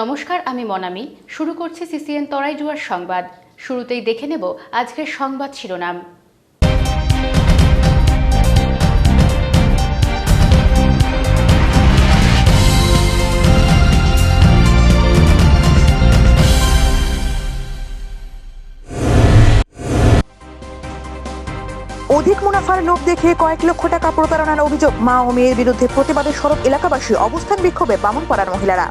নমস্কার, আমি মনামি। শুরু করছি সিসিএন তরাই জুয়ার সংবাদ। শুরুতেই দেখে নেব আজকের সংবাদ শিরোনাম। অধিক মুনাফার লোভ দেখে কয়েক লক্ষ টাকা প্রতারণার অভিযোগ। মা ও মেয়ের বিরুদ্ধে প্রতিবাদে সরব এলাকাবাসী, অবস্থান বিক্ষোভে বামনপাড়ার মহিলারা।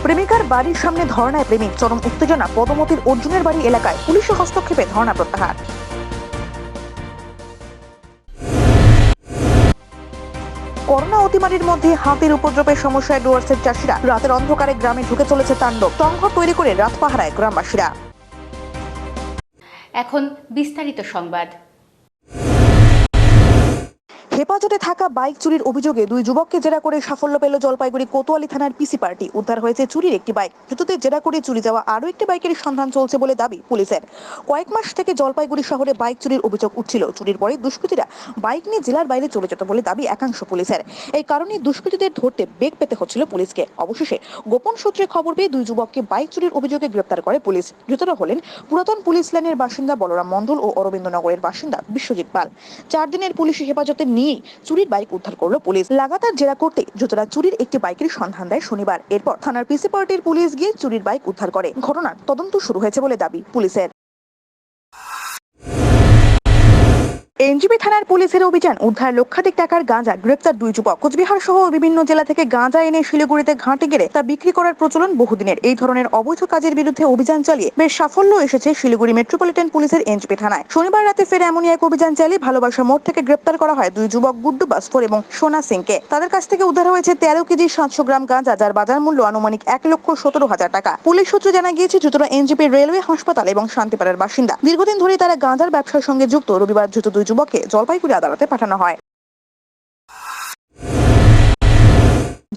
প্রেমিকার বাড়ির সামনে ধর্নায় প্রেমিক, চরম উত্তেজনা পদমতির অর্জুনের বাড়ি এলাকায়, পুলিশের হস্তক্ষেপে ধর্না প্রত্যাহার। করোনা অতিমারির মধ্যে হাতির উপদ্রবের সমস্যায় ডুয়ার্সের চাষিরা। রাতের অন্ধকারে গ্রামে ঢুকে চলেছে তাণ্ডব, টংঘর তৈরি করে রাত পাহারায় গ্রামবাসীরা। এখন বিস্তারিত সংবাদ। হেফাজতে থাকা বাইক চুরির অভিযোগে দুই যুবককে জেরা করে সাফল্য পেল জলপাইগুড়ি কোতোয়ালি থানার পিসি পার্টি। উদ্ধার হয়েছে চুরির একটি বাইক। ধৃতদের জেরা করে চুরি যাওয়া আরও একটি বাইকের সন্ধান চলছে বলে দাবি পুলিশের। কয়েক মাস থেকে জলপাইগুড়ি শহরে বাইক চুরির অভিযোগ উঠছিল। চুরির পরে দুষ্কৃতীরা বাইক নিয়ে জেলার বাইরে চলে যেত বলে দাবি একাংশ পুলিশের। এই কারণে দুষ্কৃতীদের ধরতে বেগ পেতে হচ্ছিল পুলিশকে। অবশেষে গোপন সূত্রে খবর পেয়ে দুই যুবককে বাইক চুরির অভিযোগে গ্রেপ্তার করে পুলিশ। ধৃতরা হলেন পুরাতন পুলিশ লাইনের বাসিন্দা বলরাম মণ্ডল ও অরবিন্দনগরের বাসিন্দা বিশ্বজিৎ পাল। 4 দিনের পুলিশি হেফাজতে নিয়ে চুরির বাইক উদ্ধার করলো পুলিশ। লাগাতার জেরা করতে ধৃতরা চুরির একটি বাইকের সন্ধান দেয় শনিবার। এরপর থানার পিসি পার্টির পুলিশ গিয়ে চুরির বাইক উদ্ধার করে। ঘটনার তদন্ত শুরু হয়েছে বলে দাবি পুলিশের। এনজিপি থানার পুলিশের অভিযান, উদ্ধার লক্ষাধিক টাকার গাঁজা, গ্রেপ্তার দুই যুবক। কোচবিহার সহ বিভিন্ন জেলা থেকে গাঁজা এনে শিলিগুড়িতে ঘাঁটে গেলে তা বিক্রি করার প্রচলন বহুদিনের। এই ধরনের অবৈধ কাজের বিরুদ্ধে অভিযান চালিয়ে বেশ সাফল্য এসেছে শিলিগুড়ি মেট্রোপলিটন পুলিশের এনজিপি থানায়। শনিবার রাতে ফের এমনই এক অভিযান চালিয়ে ভালোবাসা মোড় থেকে গ্রেপ্তার করা হয় দুই যুবক গুড্ডু বাস্ফোর এবং সোনা সিংকে। তাদের কাছ থেকে উদ্ধার হয়েছে 13 কেজি 700 গ্রাম গাঁজা, যার বাজার মূল্য আনুমানিক 1,17,000 টাকা। পুলিশ সূত্রে জানা গিয়েছে ধৃতরা এনজিপি রেলওয়ে হাসপাতাল এবং শান্তিপাড়ার বাসিন্দা। দীর্ঘদিন ধরে তারা গাঁজার ব্যবসার সঙ্গে যুক্ত। রবিবার ধৃত দুই যুবককে জলপাইগুড়ি আদালতে পাঠানো হয়।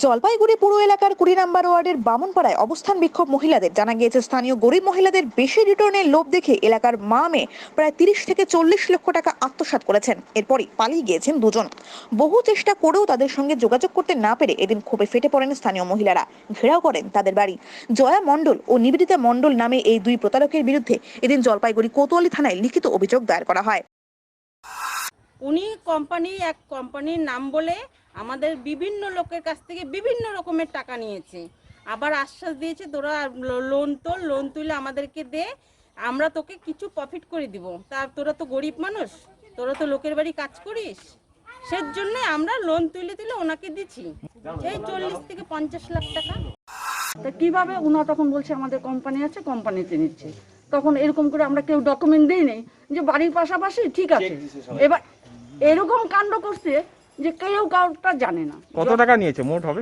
জলপাইগুড়ি পুরো এলাকার 20 নম্বর ওয়ার্ডের বামনপাড়ায় অবস্থান বিক্ষোভ মহিলাদের। জানা গিয়েছে স্থানীয় গরিব মহিলাদের বেশি রিটার্নের লোভ দেখে এলাকার মা মেয়ে প্রায় 30 থেকে 40 লক্ষ টাকা আত্মসাৎ করেছেন। এরপরই পালিয়ে গিয়েছেন দুজন। বহু চেষ্টা করেও তাদের সঙ্গে যোগাযোগ করতে না পেরে এদিন ক্ষোভে ফেটে পড়েন স্থানীয় মহিলারা। ঘেরাও করেন তাদের বাড়ি। জয়া মণ্ডল ও নিবেদিতা মণ্ডল নামে এই দুই প্রতারকের বিরুদ্ধে এদিন জলপাইগুড়ি কোতোয়ালি থানায় লিখিত অভিযোগ দায়ের করা হয়। উনি এক কোম্পানির নাম বলে আমাদের বিভিন্ন লোকের কাছ থেকে বিভিন্ন রকমের টাকা নিয়েছে। আবার আশ্বাস দিয়েছে তোরা লোন তুলে আমাদেরকে দে, আমরা তোকে কিছু প্রফিট করে দিব। তোরা তো গরিব মানুষ, তোরা তো লোকের বাড়ি কাজ করিস, সেজন্য আমরা লোন তুলে ওনাকে দিচ্ছি এই 40 থেকে 50 লাখ টাকা। তা কিভাবে ওনারা তখন বলছে আমাদের কোম্পানি আছে, কোম্পানিতে নিচ্ছে। তখন এরকম করে আমরা কেউ ডকুমেন্ট দিই নেই যে বাড়ির পাশাপাশি ঠিক আছে। এবার এরকম কাণ্ড করছে যে কেউ কাউটা জানে না। কত টাকা নিয়েছে মোট হবে?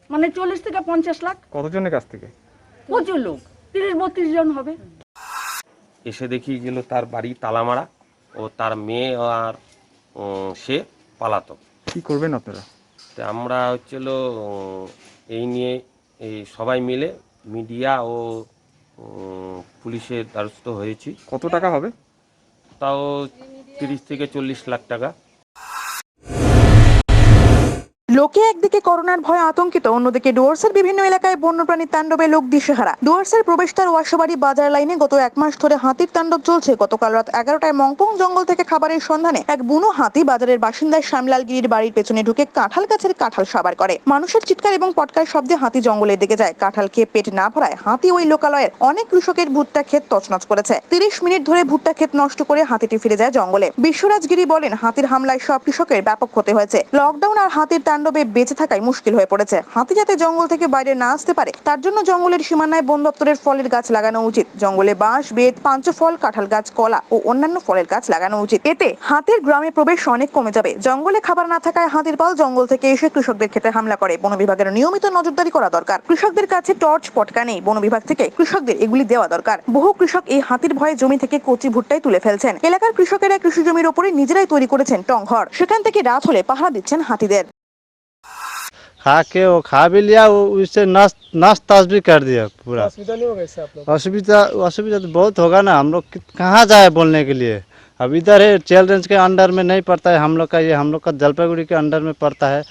মানে 40 থেকে 50 লাখ। কতজনের কাছ থেকে? প্রচুর লোক, 30-32 জন হবে। এসে দেখি গেল তার বাড়ি তালামারা ও তার মেয়ে আর সে পালাতক। কি করবেন আপনারা? তো আমরা হচ্ছিল এই নিয়ে এই সবাই মিলে মিডিয়া ও পুলিশের দ্বারস্থ হয়েছি। কত টাকা হবে? তাও 30 থেকে 40 লাখ টাকা। লোকে একদিকে করোনার ভয়ে আতঙ্কিত, অন্যদিকে ডুয়ার্সের বিভিন্ন এলাকায় বন্যপ্রাণীর তাণ্ডবে লোক দিশেহারা। ডুয়ার্সের প্রবেশদ্বার ওয়াসাবাড়ি বাজার লাইনে গত 1 মাস ধরে হাতির তাণ্ডব চলছে। গতকাল রাত 11টায় মংপং জঙ্গল থেকে খাবারের সন্ধানে এক বুনো হাতি বাজারের বাসিন্দা শ্যামলালগিরির বাড়ির পেছনে ঢুকে কাঁঠাল গাছের কাঁঠাল সাবার করে। মানুষের চিৎকার এবং পটকার শব্দে হাতি জঙ্গলের দিকে যায়। কাঁঠাল খেয়ে পেট না ভরায় হাতি ওই লোকালয়ের অনেক কৃষকের ভুট্টা ক্ষেত তছনছ করেছে। 30 মিনিট ধরে ভুট্টা ক্ষেত নষ্ট করে হাতিটি ফিরে যায় জঙ্গলে। বিশ্বরাজগিরি বলেন, হাতির হামলায় সব কৃষকের ব্যাপক ক্ষতি হয়েছে। লকডাউন আর হাতির তাণ্ডবে বেঁচে থাকাই মুশকিল হয়ে পড়েছে। হাতি যাতে জঙ্গল থেকে বাইরে না আসতে পারে তার জন্য জঙ্গলের সীমানায় বন দপ্তরের ফলের গাছ লাগানো উচিত। জঙ্গলে বাঁশ, বেত, পাঞ্চফল, কাঁঠাল গাছ, কলা ও অন্যান্য ফলের গাছ লাগানো উচিত। এতে হাতির গ্রামে প্রবেশ অনেক কমে যাবে। জঙ্গলে খাবার না থাকায় হাতির পাল জঙ্গল থেকে এসে কৃষকদের ক্ষেতে হামলা করে। বন বিভাগের নিয়মিত নজরদারি করা দরকার। কৃষকদের কাছে টর্চ পটকা নেই, বন বিভাগ থেকে কৃষকদের এগুলি দেওয়া দরকার। বহু কৃষক এই হাতির ভয়ে জমি থেকে কচি ভুট্টাই তুলে ফেলছেন। এলাকার কৃষকেরা কৃষি জমির উপরে নিজেরাই তৈরি করেছেন টংঘর। সেখান থেকে রাত হলে পাহারা দিচ্ছেন হাতিদের। खा के वो खा भी लिया, वो उससे नाश ताश भी कर दिया पूरा। असुविधा नहीं होगा इससे आप लोग? असुविधा तो बहुत होगा ना। हम लोग कहाँ जाए बोलने के लिए। अब इधर है चेल रेंज के अंडर में नहीं पड़ता है हम लोग का, ये हम लोग का जलपाईगुड़ी के अंडर में पड़ता है।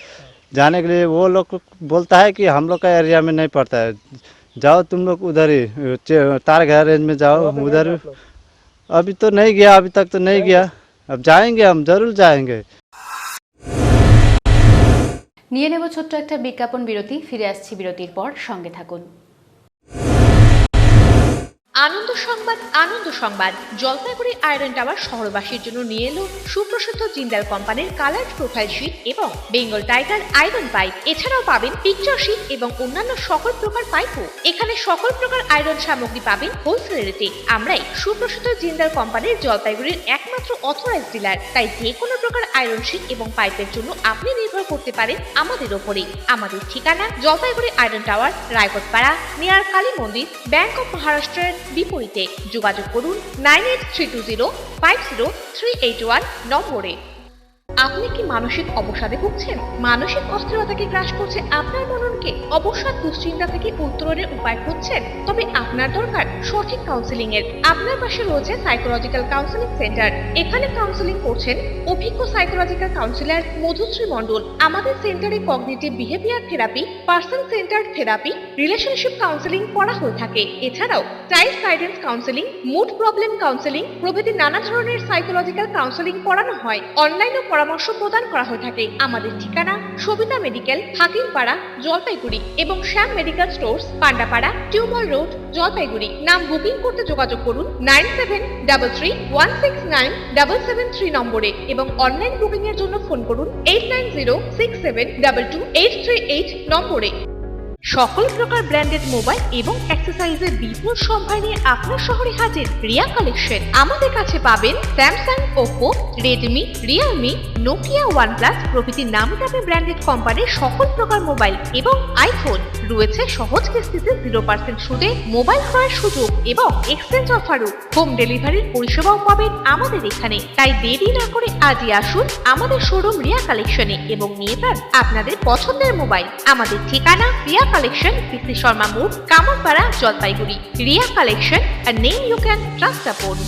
जाने के लिए वो लोग बोलता है कि हम लोग का एरिया में नहीं पड़ता है, जाओ तुम लोग उधर ही तारघर रेंज में जाओ उधर। अभी तो नहीं गया, अभी तक तो नहीं गया, अब जाएंगे, हम जरूर जाएंगे। নিয়ে নেব ছোট্ট একটা বিজ্ঞাপন বিরতি, ফিরে আসছি বিরতির পর, সঙ্গে থাকুন। আনন্দ সংবাদ, আনন্দ সংবাদ। জলপাইগুড়ি আয়রন টাওয়ার শহরবাসীর জন্য নিয়ে এলো সুপ্রসিদ্ধ জিন্দাল কোম্পানির কালার প্রোফাইল শীট এবং বেঙ্গল টাইগার আয়রন পাইপ। এছাড়াও পাবেন পিকচার শীট এবং অন্যান্য সকল প্রকার পাইপও। এখানে সকল প্রকার আয়রন সামগ্রী পাবেন হোলসেল রেটে। আমরাই সুপ্রসিদ্ধ জিন্দাল কোম্পানির জলপাইগুড়ির একমাত্র অথরাইজড ডিলার। তাই যে কোনো প্রকার আয়রন শীট এবং পাইপের জন্য আপনি নির্ভর করতে পারেন আমাদের ওপরে। আমাদের ঠিকানা Jalpaiguri iron tower, Raigarhpara, near Kali মন্দির, ব্যাংক অফ মহারাষ্ট্রের বিপরীতে। যোগাযোগ করুন 9832050381 নম্বরে। আপনি কি মানসিক অবসাদে ভুগছেন? মানসিক অস্থিরতাকে গ্রাস করছে আপনার মননকে? অবসাদ দুশ্চিন্তা থেকে উত্তরণের উপায় খুঁজছেন? তবে আপনার দরকার সঠিক কাউন্সিলিং এর। আপনার পাশে রয়েছে সাইকোলজিক্যাল কাউন্সিলিং সেন্টার। এখানে কাউন্সিলিং করছেন অভিজ্ঞ সাইকোলজিক্যাল কাউন্সিলর মধুশ্রী মণ্ডল। আমাদের সেন্টারে cognitive behaviour therapy, person centred therapy, relationship counselling করা হয়ে থাকে। এছাড়াও child guidance counselling, mood problem counselling প্রভৃতি নানা ধরনের সাইকোলজিক্যাল কাউন্সিলিং করানো হয়। অনলাইনে পরামর্শ প্রদান করা হয়ে থাকে। আমাদের ঠিকানা সবিতা মেডিকেল, হাকিমপাড়া, জলপাইগুড়ি এবং Shyam medical stores, Pandapara, tumour road, Jalpaiguri. নাম বুকিং করতে যোগাযোগ করুন 9733169773 নম্বরে এবং অনলাইন বুকিং এর জন্য ফোন করুন 8906722838 নম্বরে। সকল প্রকার ব্র্যান্ডেড মোবাইল এবং অ্যাক্সেসরিজের বিপুল সম্ভার নিয়ে আপনার শহরে হাজির রিয়া কালেকশন। আমাদের কাছে পাবেন Samsung, Oppo, Redmi, Realme, Nokia, OnePlus প্রভৃতি নামি দামি ব্র্যান্ডেড কোম্পানির সকল প্রকার মোবাইল এবং আইফোন। রয়েছে সহজ কিস্তিতে 0% সুদে মোবাইল ক্রয়ের সুযোগ এবং এক্সচেঞ্জ অফারও। হোম ডেলিভারির পরিষেবাও পাবেন আমাদের এখানে। তাই দেরি না করে আজই আসুন আমাদের শোরুম রিয়া কালেকশনে এবং নিয়ে যান আপনাদের পছন্দের মোবাইল। আমাদের ঠিকানা রিয়া কালেকশন, পিসি শর্মা মোড়, Kamarpara, Jalpaiguri. Riya collection, a name you can trust upon।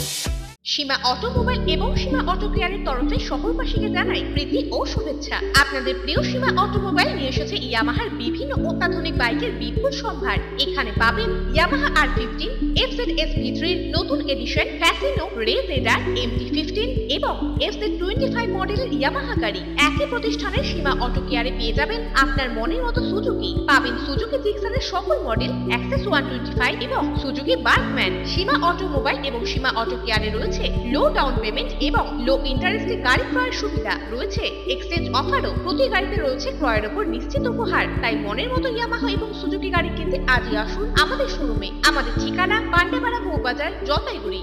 Seema automobile এবং সীমা অটো কেয়ারের তরফে শহরবাসীকে জানাই প্রীতি ও শুভেচ্ছা। আপনাদের প্রিয় সীমা অটোমোবাইল নিয়ে এসেছে ইয়ামাহার বিভিন্ন অত্যাধুনিক বাইকের বিপুল সম্ভার। এখানে পাবেন ইয়ামাহা R15, FZS V3 নতুন addition, Fascino, raise radar, MT15 এবং FZ25 মডেলের ইয়ামাহা গাড়ি। একই প্রতিষ্ঠানের সীমা অটো কেয়ারে পেয়ে যাবেন আপনার মনের মতো সুজুকি। পাবেন সুজুকি জিক্সারের সকল মডেল, অ্যাক্সেস 125 এবং সুজুকি বার্কম্যান। সীমা অটোমোবাইল এবং সীমা অটো কেয়ারে রয়েছে লো ডাউন পেমেন্ট এবং লো ইন্টারেস্টে গাড়ি ক্রয়ের সুবিধা। রয়েছে এক্সচেঞ্জ অফারও। প্রতি গাড়িতে রয়েছে ক্রয়ের উপর নিশ্চিত উপহার। তাই মনের মতো ইয়ামাহা এবং সুজুকি গাড়ি কিনতে আজই আসুন আমাদের শোরুমে। আমাদের ঠিকানা পান্ডাপাড়া বউবাজার, জলপাইগুড়ি।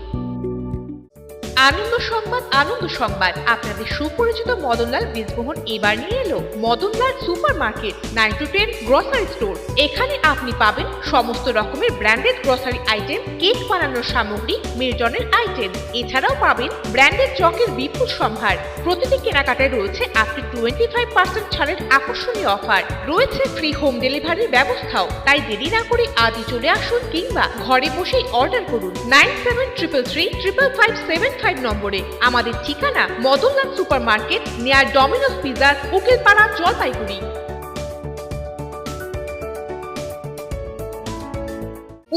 আনন্দ সংবাদ, আনন্দ সংবাদ। আপনাদের সুপরিচিত মদনলাল বীজমোহন এবার নিয়ে এলো Madanlal super market 9 to 10 grocery store. এখানে আপনি পাবেন সমস্ত রকমের ব্র্যান্ডেড গ্রসারি আইটেম, কেক বানানোর সামগ্রী, মিল্টনের আইটেম। এছাড়াও পাবেন ব্র্যান্ডেড চকের বিপুল সম্ভার। প্রতিটি কেনাকাটায় রয়েছে আপ টু 25% ছাড়ের আকর্ষণীয় অফার। রয়েছে ফ্রি হোম ডেলিভারির ব্যবস্থাও। তাই দেরি না করে আজই চলে আসুন কিংবা ঘরে বসেই অর্ডার করুন 9733355575 নম্বরে। আমাদের ঠিকানা Madanlal super market, near Domino's pizza, Ukilpara, Jalpaiguri.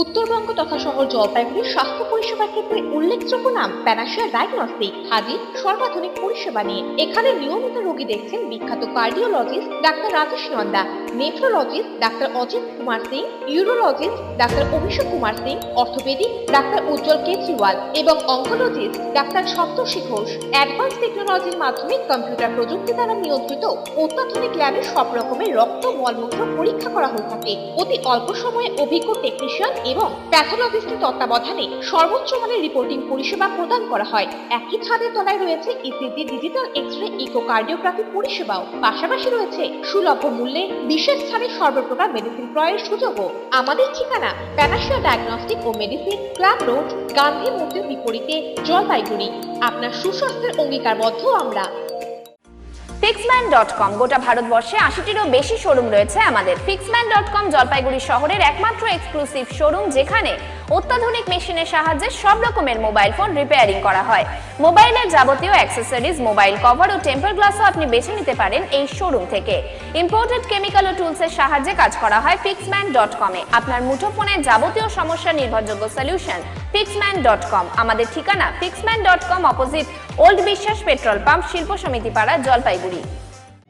Uttarbanga তথা শহর জলপাইগুড়ির স্বাস্থ্য পরিষেবার ক্ষেত্রে উল্লেখযোগ্য নাম প্যানাশিয়া ডায়াগনস্টিক, হাজির সর্বাধুনিক পরিষেবা নিয়ে। এখানে নিয়মিত রোগী দেখছেন বিখ্যাত cardiologist doctor Rajesh Nanda, nephrologist doctor Ajit Kumar Singh, urologist doctor Abhishek Kumar Singh, orthopaedic doctor Ujjwal Kejriwal এবং oncologist doctor Saptarshi Ghosh. Advance টেকনোলজির মাধ্যমে কম্পিউটার প্রযুক্তি দ্বারা নিয়ন্ত্রিত অত্যাধুনিক ল্যাবে সব রকমের রক্ত, মলমূত্র পরীক্ষা করা হয়ে থাকে। অতি অল্প সময়ে অভিজ্ঞ টেকনিশিয়ান এবং প্যাথোলজিস্টের তত্ত্বাবধানে সর্বোচ্চ মানের রিপোর্টিং পরিষেবা প্রদান করা হয়। একই ছাদের তলায় রয়েছে ইসিজি, ডিজিটাল এক্স-রে, ইকোকার্ডিওগ্রাফি পরিষেবাও। পাশাপাশি রয়েছে সুলভ মূল্যে বিশেষ ছাড়ে সর্বপ্রকার মেডিসিন ক্রয়ের সুযোগও। আমাদের ঠিকানা প্যানাশিয়া ডায়াগনস্টিক ও মেডিসিন, ক্লাব রোড, গান্ধী মূর্তির বিপরীতে, জলপাইগুড়ি। আপনার সুস্বাস্থ্যের অঙ্গীকারবদ্ধ আমরা। Fixman.com গোটা ভারতবর্ষে 80টিরও বেশি শোরুম রয়েছে আমাদের। Fixman.com জলপাইগুড়ি শহরের একমাত্র এক্সক্লুসিভ শোরুম, যেখানে অত্যাধুনিক মেশিনের সাহায্যে সব রকমের মোবাইল ফোন রিপেয়ারিং করা হয়। মোবাইলের যাবতীয় অ্যাক্সেসরিজ, মোবাইল কভার ও টেম্পার গ্লাসও আপনি বেছে নিতে পারেন এই শোরুম থেকে। ইম্পোর্টেড কেমিক্যাল ও টুলসের সাহায্যে কাজ করা হয় fixman.com এ। আপনার মুঠোফোনের যাবতীয় সমস্যার নির্ভরযোগ্য সলিউশন fixman.com। আমাদের ঠিকানা fixman.com, অপোজিট ওল্ড বিশ্বাস পেট্রোল পাম্প, শিল্প সমিতি পাড়া, জলপাইগুড়ি।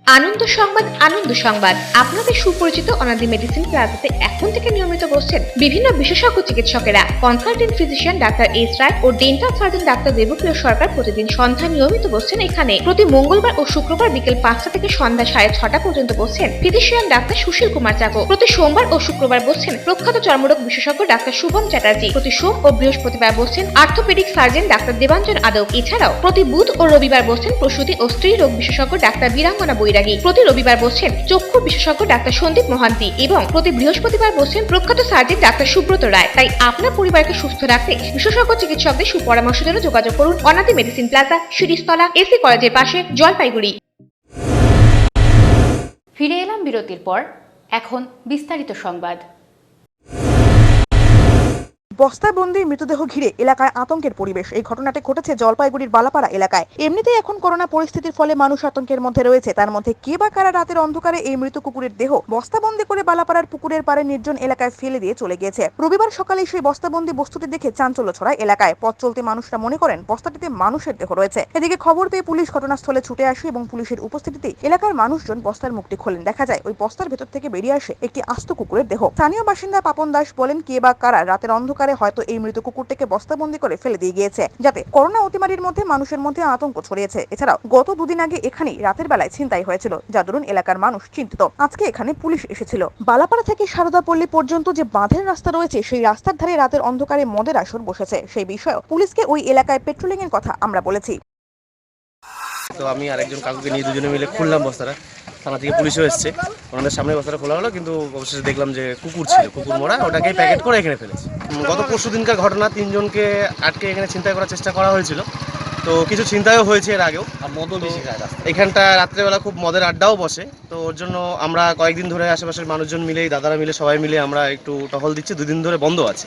আনন্দ সংবাদ, আনন্দ সংবাদ। আপনাদের সুপরিচিত অনাদি মেডিসিন প্লাজাতে এখন থেকে নিয়মিত বসছেন বিভিন্ন বিশেষজ্ঞ চিকিৎসকেরা। কনসালটেন্ট ফিজিশিয়ান ডাক্তার এস রায় ও ডেন্টাল সার্জন ডাক্তার দেবপ্রিয় সরকার প্রতিদিন সন্ধ্যায় নিয়মিত বসছেন এখানে। প্রতি মঙ্গলবার ও শুক্রবার বিকেল 5টা থেকে সন্ধ্যা 6:30 পর্যন্ত বসছেন ফিজিশিয়ান ডাক্তার সুশীল কুমার চাকো। প্রতি সোমবার ও শুক্রবার বসছেন প্রখ্যাত চর্মরোগ বিশেষজ্ঞ ডাক্তার শুভম চ্যাটার্জি। প্রতি সোম ও বৃহস্পতিবার বসছেন orthopaedic surgeon doctor Debanjan Adak. এছাড়াও প্রতি বুধ ও রবিবার বসছেন প্রসূতি ও স্ত্রী রোগ বিশেষজ্ঞ ডাক্তার বীরাঙ্গনা বৈরাগী। প্রতি রবিবার বসছেন চক্ষু বিশেষজ্ঞ ডাক্তার সন্দীপ মহান্তি এবং প্রতি বৃহস্পতিবার বসছেন প্রখ্যাত সার্জন ডাক্তার সুব্রত রায়। তাই আপনার পরিবারকে সুস্থ রাখতে বিশেষজ্ঞ চিকিৎসকদের সুপরামর্শের জন্য যোগাযোগ করুন অনাদি মেডিসিন প্লাজা, শিরিষতলা, এসি কলেজের পাশে, জলপাইগুড়ি। ফিরে এলাম বিরতির পর। এখন বিস্তারিত সংবাদ। বস্তাবন্দি মৃতদেহ ঘিরে এলাকায় আতঙ্কের পরিবেশ। এই ঘটনাটি ঘটেছে জলপাইগুড়ির বালাপাড়া এলাকায়। এমনিতেই এখন করোনা পরিস্থিতির ফলে মানুষ আতঙ্কের মধ্যে রয়েছে, তার মধ্যে কে বা কারা রাতের অন্ধকারে এই মৃত কুকুরের দেহ বস্তাবন্দি করে বালাপাড়ার পুকুরের পাড়ে নির্জন এলাকায় ফেলে দিয়ে চলে গিয়েছে। রবিবার সকালে সেই বস্তাবন্দি বস্তুটি দেখে চাঞ্চল্য ছড়ায় এলাকায়। পথ চলতি মানুষরা মনে করেন বস্তাটিতে মানুষের দেহ রয়েছে। এদিকে খবর পেয়ে পুলিশ ঘটনাস্থলে ছুটে আসে এবং পুলিশের উপস্থিতিতে এলাকার মানুষজন বস্তার মুখটি খোলেন। দেখা যায় ওই বস্তার ভেতর থেকে বেরিয়ে আসে একটি আস্ত কুকুরের দেহ। স্থানীয় বাসিন্দা পাপন দাস বলেন, কে বা কারা রাতের অন্ধকারে হয়তো এই মৃত কুকুরটিকে বস্তাবন্দি করে ফেলে দিয়ে গিয়েছে, যাতে করোনা অতিমারির মধ্যে মানুষের মধ্যে আতঙ্ক ছড়িয়েছে। এছাড়াও গত দুদিন আগে এখানেই রাতের বেলায় ছিনতাই হয়েছিল, যা দরুন এলাকার মানুষ চিন্তিত। আজকে এখানে পুলিশ এসেছিল। বালাপাড়া থেকে সারদাপল্লী পর্যন্ত যে বাঁধের রাস্তা রয়েছে, সেই রাস্তার ধারে রাতের অন্ধকারে মদের আসর বসেছে। সেই বিষয়ে পুলিশকে ওই এলাকায় পেট্রোলিং এর কথা আমরা বলেছি। তো আমি আরেকজন কাকুকে নিয়ে দুজনে মিলে খুললাম বস্তাটা। থানা থেকে পুলিশও এসছে, ওনাদের সামনে বস্তাটা খোলা হলো, কিন্তু অবশেষে দেখলাম যে কুকুর ছিল, কুকুর মরা, ওটাকে প্যাকেট করে এখানে ফেলেছে। গত পরশু দিনকার ঘটনা, 3 জনকে আটকে এখানে ছিনতাই করার চেষ্টা করা হয়েছিল। তো কিছু ছিনতাইও হয়েছে এর আগেও। এখানটা রাত্রেবেলা খুব মদের আড্ডাও বসে। তো ওর জন্য আমরা কয়েকদিন ধরে আশেপাশের মানুষজন মিলে, দাদারা মিলে, সবাই মিলে আমরা একটু টহল দিচ্ছি। 2 দিন ধরে বন্ধ আছে।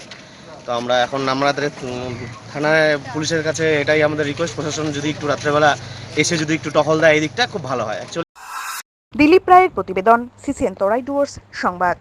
তো আমরা এখন আমাদের থানায় পুলিশের কাছে এটাই আমাদের রিকোয়েস্ট, প্রশাসন যদি একটু রাত্রেবেলা এসে যদি একটু টহল দেয় এই দিকটা, খুব ভালো হয়। দিলীপ রায়ের প্রতিবেদন, সিসিএন তরাই ডুয়ার্স সংবাদ।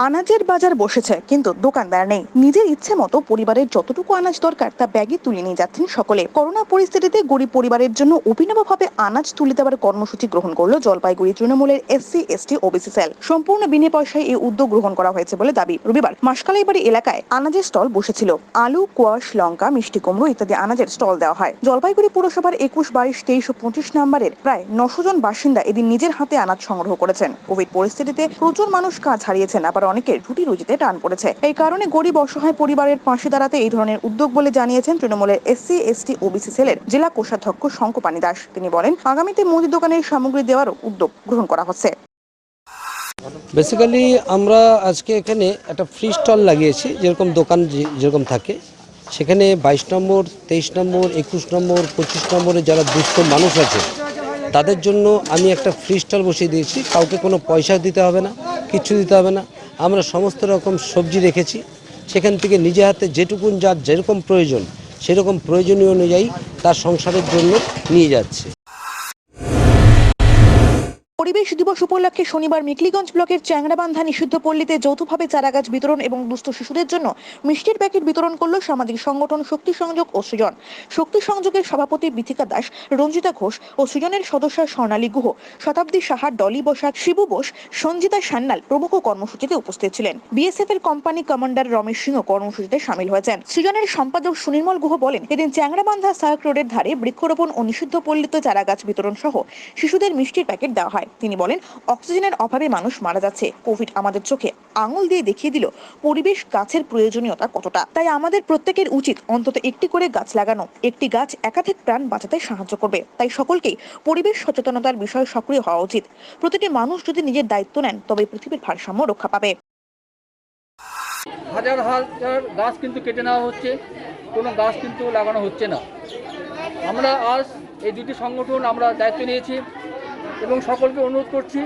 আনাজের বাজার বসেছে, কিন্তু দোকানদার নেই। নিজের ইচ্ছে মতো পরিবারের যতটুকু আনাজ দরকার তা ব্যাগে তুলে নিয়ে যাচ্ছেন সকলে। করোনা পরিস্থিতিতে গরিব পরিবারের জন্য অভিনবভাবে আনাজ তুলে দেওয়ার কর্মসূচি গ্রহণ করলো জলপাইগুড়ি তৃণমূলের SC ST OBC সেল। সম্পূর্ণ বিনা পয়সায় এই উদ্যোগ গ্রহণ করা হয়েছে বলে দাবি। রবিবার মাসকালাইবাড়ি এলাকায় আনাজের স্টল বসেছিল। আলু, কোয়াশ, লঙ্কা, মিষ্টি কুমড়ো ইত্যাদি আনাজের স্টল দেওয়া হয়। জলপাইগুড়ি পুরসভার 21, 22, 23 ও 25 নম্বরের প্রায় 900 জন বাসিন্দা এদিন নিজের হাতে আনাজ সংগ্রহ করেছেন। কোভিড পরিস্থিতিতে প্রচুর মানুষ কাজ হারিয়েছেন, আবার অনেকের রুটি রুজিতে টান পড়েছে। এই কারণে গরিব অসহায় পরিবারের পাশে দাঁড়াতে এই ধরনের উদ্যোগ বলে জানিয়েছেন তৃণমূলের SC ST OBC সেলের জেলা কোষাধ্যক্ষ শঙ্কপানি দাস। তিনি বলেন, আগামীতে মুদি দোকানের সামগ্রী দেওয়ারও উদ্যোগ গ্রহণ করা হচ্ছে। বেসিক্যালি আমরা আজকে এখানে একটা ফ্রি স্টল লাগিয়েছি, যেরকম দোকান যেরকম থাকে সেখানে 22 নম্বর, 23 নম্বর, 21 নম্বর, 25 নম্বরে যারা দুস্থ মানুষ আছে তাদের জন্য আমি একটা ফ্রি স্টল বসিয়ে দিয়েছি। কাউকে কোনো পয়সা দিতে হবে না, কিচ্ছু দিতে হবে না। আমরা সমস্ত রকম সবজি রেখেছি, সেখান থেকে নিজে হাতে যেটুকুন যার যেরকম প্রয়োজন সেরকম প্রয়োজনীয় অনুযায়ী তার সংসারের জন্য নিয়ে যাচ্ছে। পরিবেশ দিবস উপলক্ষে শনিবার মেকলিগঞ্জ ব্লকের চ্যাংড়াবান্ধা নিষিদ্ধ পল্লীতে যৌথভাবে চারাগাছ বিতরণ এবং দুস্থ শিশুদের জন্য মিষ্টির প্যাকেট বিতরণ করল সামাজিক সংগঠন শক্তি সংযোগ ও সৃজন। শক্তি সংযোগের সভাপতি বিথিকা দাস, রঞ্জিতা ঘোষ ও সৃজনের সদস্য স্বর্ণালী গুহ, শতাব্দী সাহা, ডলি বসাক, শিবু বোস, সঞ্জিতা সান্যাল প্রমুখ কর্মসূচিতে উপস্থিত ছিলেন। BSF এর কোম্পানি কমান্ডার রমেশ সিংহ কর্মসূচিতে সামিল হয়েছেন। সৃজনের সম্পাদক সুনির্মল গুহ বলেন, এদিন চ্যাংড়াবান্ধা সার্ক রোডের ধারে বৃক্ষরোপণ ও নিষিদ্ধ পল্লীতে চারাগাছ বিতরণ সহ শিশুদের মিষ্টির প্যাকেট দেওয়া হয়। তিনি বলেন, অক্সিজেনের অভাবে মানুষ মারা যাচ্ছে। কোভিড আমাদের চোখে আঙুল দিয়ে দেখিয়ে দিল পরিবেশ গাছের প্রয়োজনীয়তা কতটা। তাই আমাদের প্রত্যেকের উচিত অন্তত একটি করে গাছ লাগানো। একটি গাছ একাধিক প্রাণ বাঁচাতে সাহায্য করবে। তাই সকলকেই পরিবেশ সচেতনতার বিষয়ে সক্রিয় হওয়া উচিত। প্রতিটি মানুষ যদি নিজের দায়িত্ব নেন তবে পৃথিবীর ভারসাম্য রক্ষা পাবে। হাজার হাজার গাছ কিন্তু কেটে নেওয়া হচ্ছে, কোনো গাছ কিন্তু লাগানো হচ্ছে না। আমরা আজ এই দুটি সংগঠন আমরা দায়িত্ব নিয়েছি এবং সকলকে অনুরোধ করছি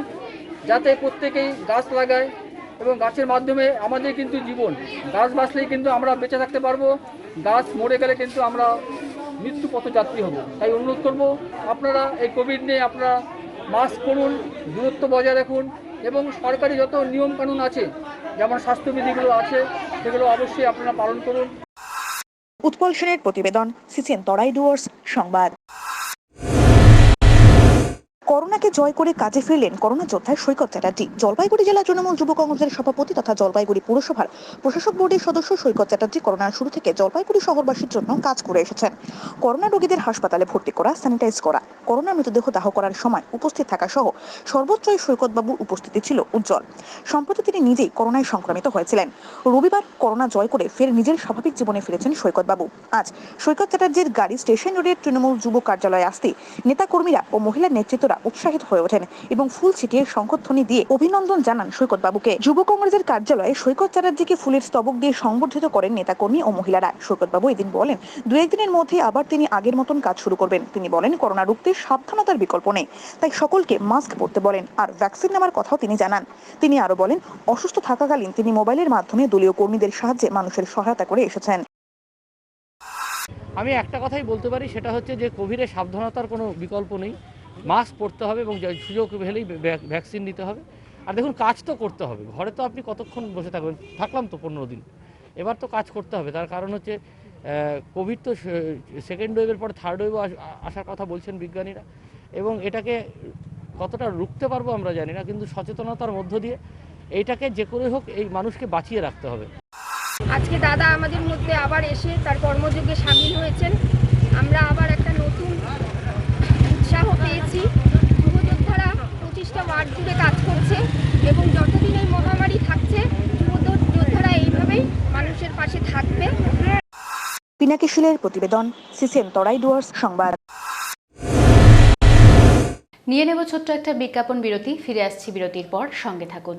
যাতে প্রত্যেকেই গাছ লাগায় এবং গাছের মাধ্যমে আমাদের কিন্তু জীবন। গাছ বাঁচলেই কিন্তু আমরা বেঁচে থাকতে পারবো, গাছ মরে গেলে কিন্তু আমরা মৃত্যু পথযাত্রী হব। তাই অনুরোধ করব, আপনারা এই কোভিড নিয়ে আপনারা মাস্ক পরুন, দূরত্ব বজায় রাখুন এবং সরকারি যত নিয়মকানুন আছে, যেমন স্বাস্থ্যবিধিগুলো আছে, সেগুলো অবশ্যই আপনারা পালন করুন। উৎপল সেনের প্রতিবেদন, সিসিএন তরাই ডুয়ার্স সংবাদ। করোনাকে জয় করে কাজে ফিরলেন করোনা যোদ্ধায় সৈকত চ্যাটার্জি। জলপাইগুড়ি জেলা তৃণমূল যুব কংগ্রেসের সভাপতি তথা জলপাইগুড়ি পুরসভার প্রশাসক বোর্ডের সদস্য সৈকত চ্যাটার্জি করোনার শুরু থেকে জলপাইগুড়ি শহরবাসীর জন্য কাজ করে এসেছেন। করোনা রোগীদের হাসপাতালে ভর্তি করা, স্যানিটাইজ করা, করোনা মৃতদেহ দাহ করার সময় উপস্থিত থাকা সহ সর্বোচ্চই সৈকত বাবুর উপস্থিতি ছিল উজ্জ্বল। সম্প্রতি তিনি নিজেই করোনায় সংক্রমিত হয়েছিলেন। রবিবার করোনা জয় করে ফের নিজের স্বাভাবিক জীবনে ফিরেছেন সৈকত বাবু। আজ সৈকত চ্যাটার্জির গাড়ি স্টেশন রোডের তৃণমূল যুব কার্যালয়ে আসতে নেতাকর্মীরা ও মহিলা নেতৃত্বরা উৎসাহিত হয়ে ওঠেন এবং ফুল ছিটিয়ে শঙ্খধ্বনি দিয়ে অভিনন্দন জানান সৈকত বাবুকে। যুব কংগ্রেসের কার্যালয়ে সৈকত চ্যাটার্জিকে ফুলের স্তবক দিয়ে সংবর্ধিত করেন নেতাকর্মী ও মহিলারা। সৈকত বাবু এদিন বলেন, দু একদিনের মধ্যে আবার তিনি আগের মতন কাজ শুরু করবেন। তিনি বলেন, করোনা রুখতে সাবধানতার বিকল্প নেই, তাই সকলকে মাস্ক পরতে বলেন আর ভ্যাকসিন নেওয়ার কথাও তিনি জানান। তিনি আরো বলেন, অসুস্থ থাকাকালীন তিনি মোবাইলের মাধ্যমে দলীয় কর্মীদের সাহায্যে মানুষের সহায়তা করে এসেছেন। আমি একটা কথাই বলতে পারি, সেটা হচ্ছে যে কোভিডে সাবধানতার কোনো বিকল্প নেই। মাস্ক পরতে হবে এবং সুযোগ পেলেই ভ্যাকসিন নিতে হবে। আর দেখুন, কাজ তো করতে হবে। ঘরে তো আপনি কতক্ষণ বসে থাকবেন? থাকলাম তো 15 দিন, এবার তো কাজ করতে হবে। তার কারণ হচ্ছে কোভিড তো সেকেন্ড ওয়েভের পরে থার্ড ওয়েভও আসার কথা বলছেন বিজ্ঞানীরা, এবং এটাকে কতটা রুখতে পারবো আমরা জানি না, কিন্তু সচেতনতার মধ্য দিয়ে এইটাকে যে করে হোক এই মানুষকে বাঁচিয়ে রাখতে হবে। আজকে দাদা আমাদের মধ্যে আবার এসে তার কর্মযোগে সামিল হয়েছেন। আমরা আবার একটা নতুন উৎসাহ পেয়েছি। যুবযোদ্ধারা 25টা ওয়ার্ড জুড়ে কাজ করছে এবং যতদিন এই মহামারী থাকছে যুবযোদ্ধারা এইভাবেই মানুষের পাশে থাকবে। পিনাকি শিলের প্রতিবেদন, সিসিএন তরাই ডুয়ার্স সংবাদ। নিয়ে নেব ছোট্ট একটা বিজ্ঞাপন বিরতি। ফিরে আসছি বিরতির পর, সঙ্গে থাকুন।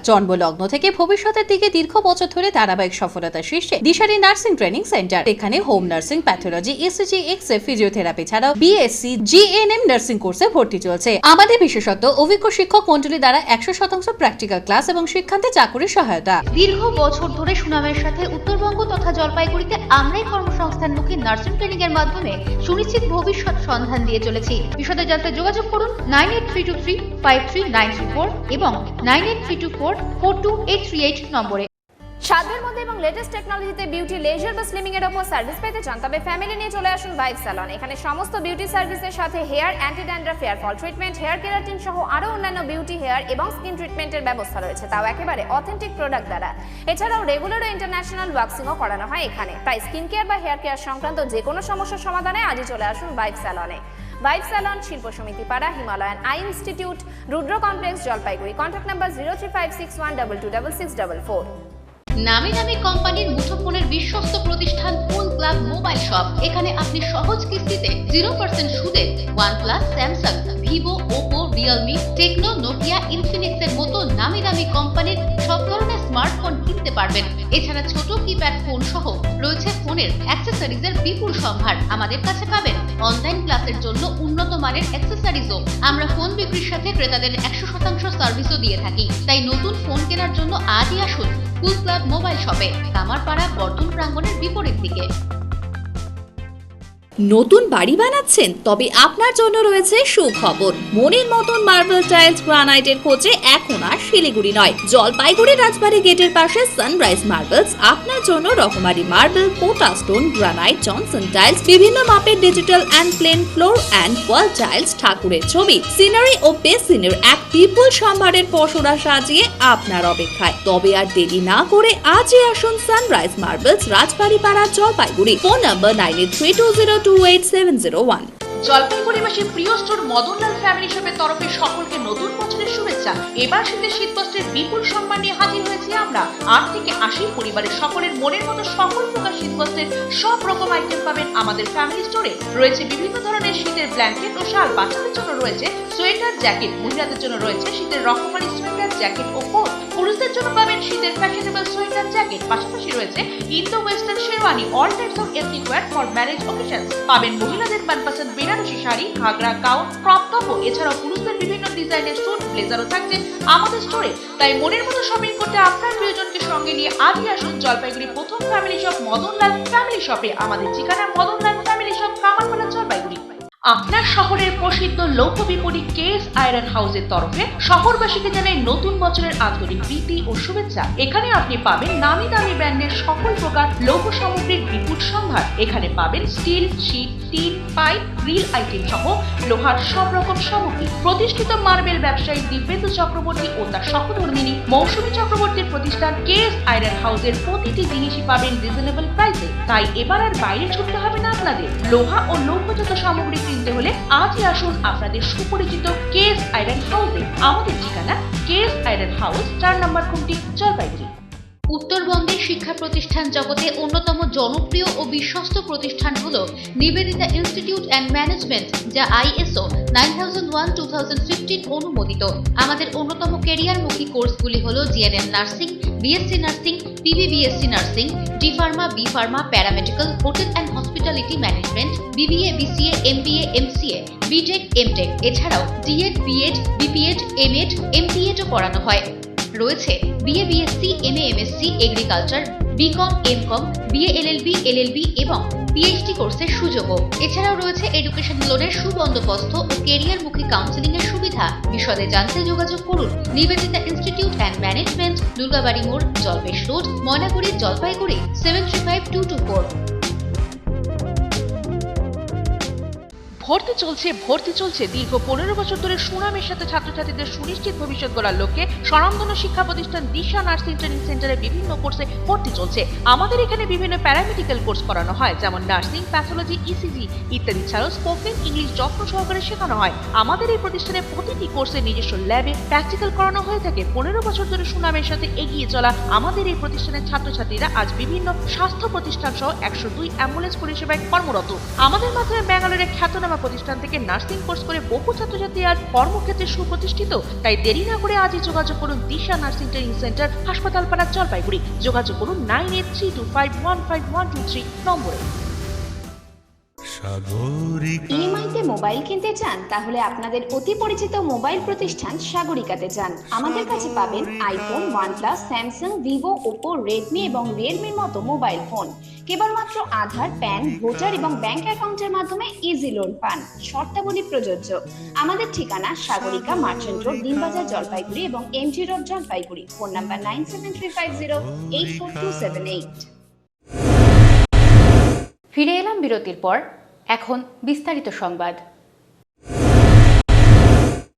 জন্মলগ্ন থেকে ভবিষ্যতের দিকে দীর্ঘ বছর ধরে ধারাবাহিক সফলতার শীর্ষে দিশারি নার্সিং ট্রেনিং সেন্টার। এখানে home nursing, pathology, ECG, X ray, physiotherapy ছাড়াও বিএসসি, জিএনএম নার্সিং কোর্সে ভর্তি চলছে। আমাদের বিশেষত্ব, অভিজ্ঞ শিক্ষক মন্ডলী দ্বারা 100% প্র্যাকটিক্যাল ক্লাস এবং শিক্ষান্তে চাকুরির সহায়তা। দীর্ঘ বছর ধরে সুনামের সাথে উত্তরবঙ্গ তথা জলপাইগুড়িতে আমরাই কর্মসংস্থানমুখী নার্সিং ট্রেনিং এর মাধ্যমে সুনিশ্চিত ভবিষ্যৎ সন্ধান দিয়ে চলেছি। বিশদে জানতে যোগাযোগ করুন 9832353934 এবং 9832442838 নম্বরে। সাধ্যের মধ্যে এবং লেটেস্ট টেকনোলজিতে বিউটি, লেজার বা স্লিমিং এর উপর সার্ভিস পেতে চান, তবে ফ্যামিলি নিয়ে চলে আসুন ভাইব স্যালন। এখানে সমস্ত বিউটি সার্ভিসের সাথে hair, anti dandruff, hair fall treatment, hair keratin সহ আরো অন্যান্য বিউটি, হেয়ার এবং স্কিন ট্রিটমেন্টের ব্যবস্থা রয়েছে, তাও একেবারে অথেন্টিক প্রোডাক্ট দ্বারা। এছাড়াও রেগুলার ও ইন্টারন্যাশনাল ওয়াক্সিংও করানো হয় এখানে। তাই স্কিন কেয়ার বা হেয়ার কেয়ার সংক্রান্ত যে কোনো সমস্যার সমাধানে আজই চলে আসুন vibe স্যালনে। Vibe salon, Shilpa Samiti Para, Himalayan eye institute, Rudra complex, Jalpaiguri. Contact number 035612226644। নামি দামি কোম্পানির মুঠোফোনের বিশ্বস্ত প্রতিষ্ঠান ফুল ক্লাব মোবাইল শপ। এখানে আপনি সহজ কিস্তিতে 0% সুদে OnePlus, Samsung, Vivo, Oppo, Realme, Tecno, Nokia, Infinix এর মতো নামি দামি কোম্পানির সব ধরনের স্মার্টফোন কিনতে পারবেন। এছাড়া ছোট কিপ্যাড ফোন সহ রয়েছে ফোনের অ্যাক্সেসরিজের বিপুল সম্ভার। আমাদের কাছে পাবেন অনলাইন ক্লাসের জন্য উন্নত মানের অ্যাক্সেসরিজও। আমরা ফোন বিক্রির সাথে ক্রেতাদের 100% সার্ভিসও দিয়ে থাকি। তাই নতুন ফোন কেনার জন্য আজই আসুন ফুল ক্লাব মোবাইল শপে, কামারপাড়া বর্ধন প্রাঙ্গণের বিপরীত দিকে। নতুন বাড়ি বানাচ্ছেন? তবে আপনার জন্য রয়েছে সুখবর। মনের মতন মার্বেল টাইলস, গ্রানাইটের খোঁজে এখন আর শিলিগুড়ি নয়, জলপাইগুড়ি রাজবাড়ি গেটের পাশে সানরাইজ মার্বেলস আপনার জন্য রকমারি মার্বেল, পোটা স্টোন, গ্রানাইট, জনসন টাইলস, বিভিন্ন মাপের digital and plain floor and wall tiles, ঠাকুরের ছবি, সিনারি ও বেসিনের এক বিপুল সম্ভারের পসরা সাজিয়ে আপনার অপেক্ষায়। তবে আর দেরি না করে আজই আসুন সানরাইজ মার্বেলস, রাজবাড়ি পাড়া, জলপাইগুড়ি। Phone number 9832028701। জলপাইগুড়িবাসীর প্রিয় স্টোর মদনলাল ফ্যামিলি শপের তরফে সকলকে নতুন বছরের শুভেচ্ছা। এবার শীতের শীতবস্ত্রের বিপুল সম্মান নিয়ে হাজির হয়েছি আমরা। 8 থেকে 80 পরিবারের সকলের মনের মতো সকল প্রকার শীতবস্ত্রের সব রকম আইটেম পাবেন আমাদের ফ্যামিলি স্টোরে। রয়েছে বিভিন্ন ধরনের শীতের ব্ল্যাঙ্কেট ও শাল, বাচ্চাদের জন্য রয়েছে সোয়েটার, জ্যাকেট, মহিলাদের জন্য রয়েছে শীতের রকমারি সোয়েটার, জ্যাকেট ও কোট, পুরুষদের জন্য পাবেন শীতের ফ্যাশনেবল সোয়েটার, জ্যাকেট, পাশাপাশি রয়েছে Indo western sherwani, all types of ethnic wire for marriage occasions. পাবেন মহিলাদের 1% বেনারসি শাড়ি, ঘাগরা, গাউন, ক্রপ টপ, এছাড়াও পুরুষদের বিভিন্ন ডিজাইনের স্যুট ব্লেজারও থাকছে আমাদের স্টোরে। তাই মনের মতো শপিং করতে আপনার প্রিয়জনকে সঙ্গে নিয়ে আজই আসুন জলপাইগুড়ি প্রথম ফ্যামিলি শপ মদনলাল ফ্যামিলি শপে। আমাদের ঠিকানা মদনলাল ফ্যামিলি শপ, কামারপাড়া, জলপাইগুড়ি। আপনার শহরের প্রসিদ্ধ লৌহ বিপণী কেএস আয়রন হাউসের তরফে শহরবাসীকে জানাই নতুন বছরের আন্তরিক প্রীতি ও শুভেচ্ছা। এখানে আপনি পাবেন নামি দামি ব্র্যান্ডের সকল প্রকার লৌহ সামগ্রীর বিপুল সম্ভার। এখানে পাবেন steel, sheet, tin, pipe, grill item সহ লোহার সব রকম সামগ্রী। প্রতিষ্ঠিত মার্বেল ব্যবসায়ী দিব্যেন্দু চক্রবর্তী ও তার সহধর্মিনী মৌসুমী চক্রবর্তীর প্রতিষ্ঠান কেএস আয়রন হাউসের প্রতিটি জিনিসই পাবেন রিজনেবল প্রাইসে। তাই এবার আর বাইরে ছুটতে হবে না আপনাদের। লোহা ও লৌহজাত সামগ্রী কিনতে হলে আজই আসুন আপনাদের সুপরিচিত কেএস আয়রন হাউসে। আমাদের ঠিকানা কেএস আয়রন হাউস, 4 নম্বর খুঁটি, জলপাইগুড়ি। উত্তরবঙ্গের শিক্ষা প্রতিষ্ঠান জগতে অন্যতম জনপ্রিয় ও বিশ্বস্ত প্রতিষ্ঠান হলো নিবেদিতা ইনস্টিটিউট অ্যান্ড ম্যানেজমেন্ট, যা ISO 9001:2015 অনুমোদিত। আমাদের অন্যতম ক্যারিয়ারমুখী কোর্সগুলি হলো GNM nursing, BSc nursing, PBBSc nursing, D pharma, B pharma, paramedical, hotel and hospitality management, BBA, BCA, MBA, MCA, BTech, MTech। এছাড়াও DED, BEd, BPEd, MEd, MPEd ও পড়ানো হয়। রয়েছে BA, BSc, MA, MSc, agriculture, BCom, MCom, BA, LLB, LLB এবং PhD কোর্সের সুযোগও। এছাড়াও রয়েছে education লোনের সুবন্দোবস্ত ও ক্যারিয়ারমুখী কাউন্সেলিং এর সুবিধা। বিশদে জানতে যোগাযোগ করুন Nivedita institute and management, Durgabari মোড়, জলপেশ রোড, ময়নাগুড়ি, জলপাইগুড়ি 735224। ভর্তি চলছে দীর্ঘ 15 বছর ধরে সুনামের সাথে ছাত্রছাত্রীদের সুনিশ্চিত ভবিষ্যৎ গড়ার লক্ষ্যে স্বনামধন্য শিক্ষা প্রতিষ্ঠান দিশা নার্সিং ট্রেনিং সেন্টারে বিভিন্ন কোর্সে ভর্তি চলছে। আমাদের এখানে বিভিন্ন প্যারামেডিক্যাল কোর্স করানো হয়, যেমন নার্সিং, প্যাথোলজি, ECG ইত্যাদি ছাড়াও স্পোকেন ইংলিশ যত্ন সহকারে শেখানো হয়। আমাদের এই প্রতিষ্ঠানে প্রতিটি কোর্সে নিজস্ব ল্যাবে প্র্যাকটিক্যাল করানো হয়ে থাকে। 15 বছর ধরে সুনামের সাথে এগিয়ে চলা আমাদের এই প্রতিষ্ঠানের ছাত্রছাত্রীরা আজ বিভিন্ন স্বাস্থ্য প্রতিষ্ঠান সহ 102 অ্যাম্বুলেন্স পরিষেবায় কর্মরত। আমাদের মাধ্যমে ব্যাঙ্গালোরের খ্যাতনামা প্রতিষ্ঠান থেকে নার্সিং কোর্স করে বহু ছাত্রছাত্রী আজ কর্মক্ষেত্রে সুপ্রতিষ্ঠিত। তাই দেরি না করে আজই যোগাযোগ করুন দিশা নার্সিং ট্রেনিং সেন্টার, হাসপাতালপাড়া, জলপাইগুড়ি। যোগাযোগ করুন 9832515123 নম্বরে। ইএমআইতে মোবাইল কিনতে চান? তাহলে আপনাদের অতি পরিচিত মোবাইল প্রতিষ্ঠান সাগরিকাতে যান। আমাদের কাছে পাবেন iPhone, OnePlus, Samsung, Vivo, Oppo, Redmi এবং রিয়েলমির মতো মোবাইল ফোন। কেবলমাত্র আধার, প্যান, ভোটার এবং ব্যাংক অ্যাকাউন্টের মাধ্যমে ইজি লোন পান। শর্তাবলী প্রযোজ্য। আমাদের ঠিকানা সাগরিকা, মার্চেন্ট রোড, দিনবাজার, জলপাইগুড়ি এবং MG road, Jalpaiguri. Phone number 9735084278। ফিরে এলাম বিরতির পর। এখন বিস্তারিত সংবাদ।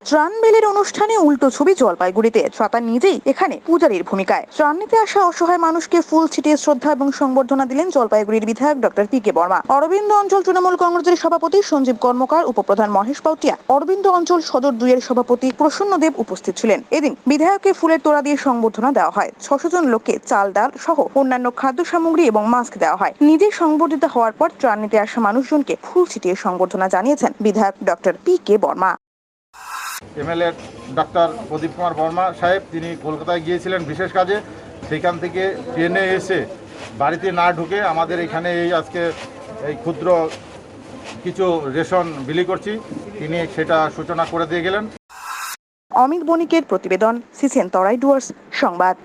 ত্রাণ বিলির অনুষ্ঠানে উল্টো ছবি জলপাইগুড়িতে। ছাতা নিজেই এখানে পূজারীর ভূমিকায়। ত্রাণ নিতে আসা অসহায় মানুষকে ফুল ছিটিয়ে শ্রদ্ধা এবং সংবর্ধনা দিলেন জলপাইগুড়ির বিধায়ক ডক্টর PK বর্মা। অরবিন্দ অঞ্চল তৃণমূল কংগ্রেসের সভাপতি সঞ্জীব কর্মকার, উপপ্রধান মহেশ পাউটিয়া, অরবিন্দ অঞ্চল সদর 2 এর সভাপতি প্রসন্ন দেব উপস্থিত ছিলেন। এদিন বিধায়ককে ফুলের তোড়া দিয়ে সংবর্ধনা দেওয়া হয়। 600 জন লোককে চাল, ডাল সহ অন্যান্য খাদ্য সামগ্রী এবং মাস্ক দেওয়া হয়। নিজে সংবর্ধিত হওয়ার পর ত্রাণ নিতে আসা মানুষজনকে ফুল ছিটিয়ে সংবর্ধনা জানিয়েছেন বিধায়ক doctor PK Barma. MLA doctor Pradip Kumar Barma সাহেব, তিনি কলকাতায় গিয়েছিলেন বিশেষ কাজে। সেখান থেকে ট্রেনে এসে বাড়িতে না ঢুকে আমাদের এখানে এই আজকে এই ক্ষুদ্র কিছু রেশন বিলি করছি, তিনি সেটা সূচনা করে দিয়ে গেলেন। অমিত বণিকের প্রতিবেদন, CCN তরাই ডুয়ার্স সংবাদ।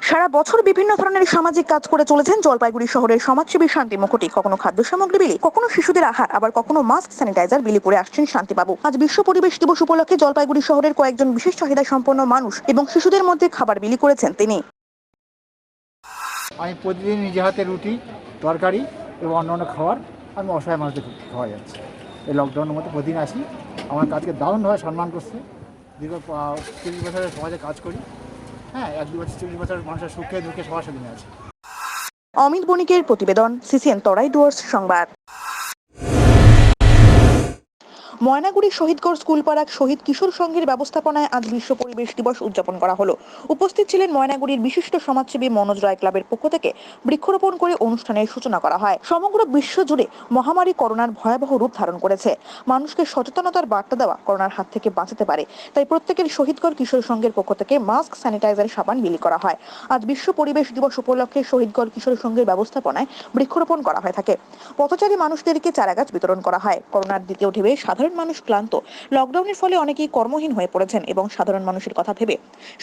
সারা বছর বিভিন্ন ধরনের সামাজিক কাজ করে চলেছেন জলপাইগুড়ি শহরের সমাজসেবী শান্তি মুখোটি। কখনো খাদ্য সামগ্রী বিলি, কখনো শিশুদের আহার, আবার কখনো মাস্ক, স্যানিটাইজার বিলি করে আসছেন শান্তিবাবু। আজ বিশ্ব পরিবেশ দিবস উপলক্ষে জলপাইগুড়ি শহরের কয়েকজন বিশেষ চাহিদা সম্পন্ন মানুষ এবং শিশুদের মধ্যে খাবার বিলি করেছেন তিনি। আমি প্রতিদিন নিজে হাতে রুটি, তরকারি এবং অন্যান্য খাবার আমি অসহায় মানুষদের খাওয়া যাচ্ছে। এই লকডাউনের মধ্যে প্রতিদিন আসি, আমার কাজকে দারুণভাবে সম্মান করছে। দীর্ঘ 30 বছরের সমাজে কাজ করি। হ্যাঁ, 1-2 বছর 40 বছর মানুষের সুখে দুঃখে সবার সাথে আছে। অমিত বণিকের প্রতিবেদন, CCN তরাই ডুয়ার্স সংবাদ। ময়নাগুড়ি শহীদগড় স্কুলপাড়া শহীদ কিশোর সংঘের ব্যবস্থাপনায় আজ বিশ্ব পরিবেশ দিবস উদযাপন করা হলো। উপস্থিত ছিলেন ময়নাগুড়ির বিশিষ্ট সমাজসেবী মনোজ রায় ক্লাবের পক্ষ থেকে বৃক্ষরোপণ করে অনুষ্ঠানের সূচনা করা হয়। সমগ্র বিশ্ব জুড়ে মহামারী করোনার ভয়াবহ রূপ ধারণ করেছে। মানুষকে সচেতনতার বার্তা দেওয়া করোনার হাত থেকে বাঁচাতে পারে, তাই প্রত্যেকের শহীদগড় কিশোর সংঘের পক্ষ থেকে মাস্ক, স্যানিটাইজার, সাবান বিলি করা হয়। আজ বিশ্ব পরিবেশ দিবস উপলক্ষে শহীদগড় কিশোর সংঘের ব্যবস্থাপনায় বৃক্ষরোপণ করা হয়ে থাকে। পথচারী মানুষদেরকে চারাগাছ বিতরণ করা হয়। করোনার দ্বিতীয় ঢেউয়ে সাধারণ সাধারণ মানুষ ক্লান্ত। লকডাউনের ফলে অনেকেই কর্মহীন হয়ে পড়েছেন এবং সাধারণ মানুষের কথা ভেবে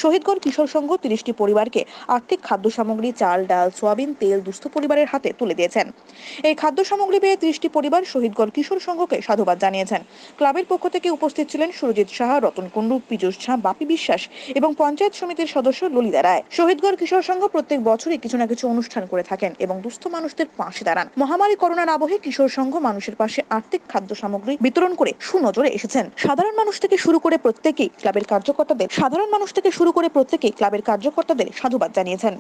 শহীদগড় কিশোর সংঘ 30টি পরিবারকে আর্থিক খাদ্য সামগ্রী, চাল, ডাল, সোয়াবিন তেল দুস্থ পরিবারের হাতে তুলে দিয়েছেন। এই খাদ্য সামগ্রী পেয়ে 30টি পরিবার শহীদগড় কিশোর সংঘকে সাধুবাদ জানিয়েছেন। ক্লাবের পক্ষ থেকে উপস্থিত ছিলেন সুরজিৎ সাহা, রতন কুণ্ডু, পীযূষ ঝা, বাপি বিশ্বাস এবং পঞ্চায়েত সমিতির সদস্য ললিতা রায়। শহীদগড় কিশোর সংঘ প্রত্যেক বছরই কিছু না কিছু অনুষ্ঠান করে থাকেন এবং দুস্থ মানুষদের পাশে দাঁড়ান। মহামারী করোনার আবহে কিশোর সংঘ মানুষের পাশে আর্থিক খাদ্য সামগ্রী বিতরণ করে সুনজরে এসেছেন। সাধারণ মানুষ থেকে শুরু করে প্রত্যেকেই ক্লাবের কার্যকর্তাদের সাধুবাদ জানিয়েছেন।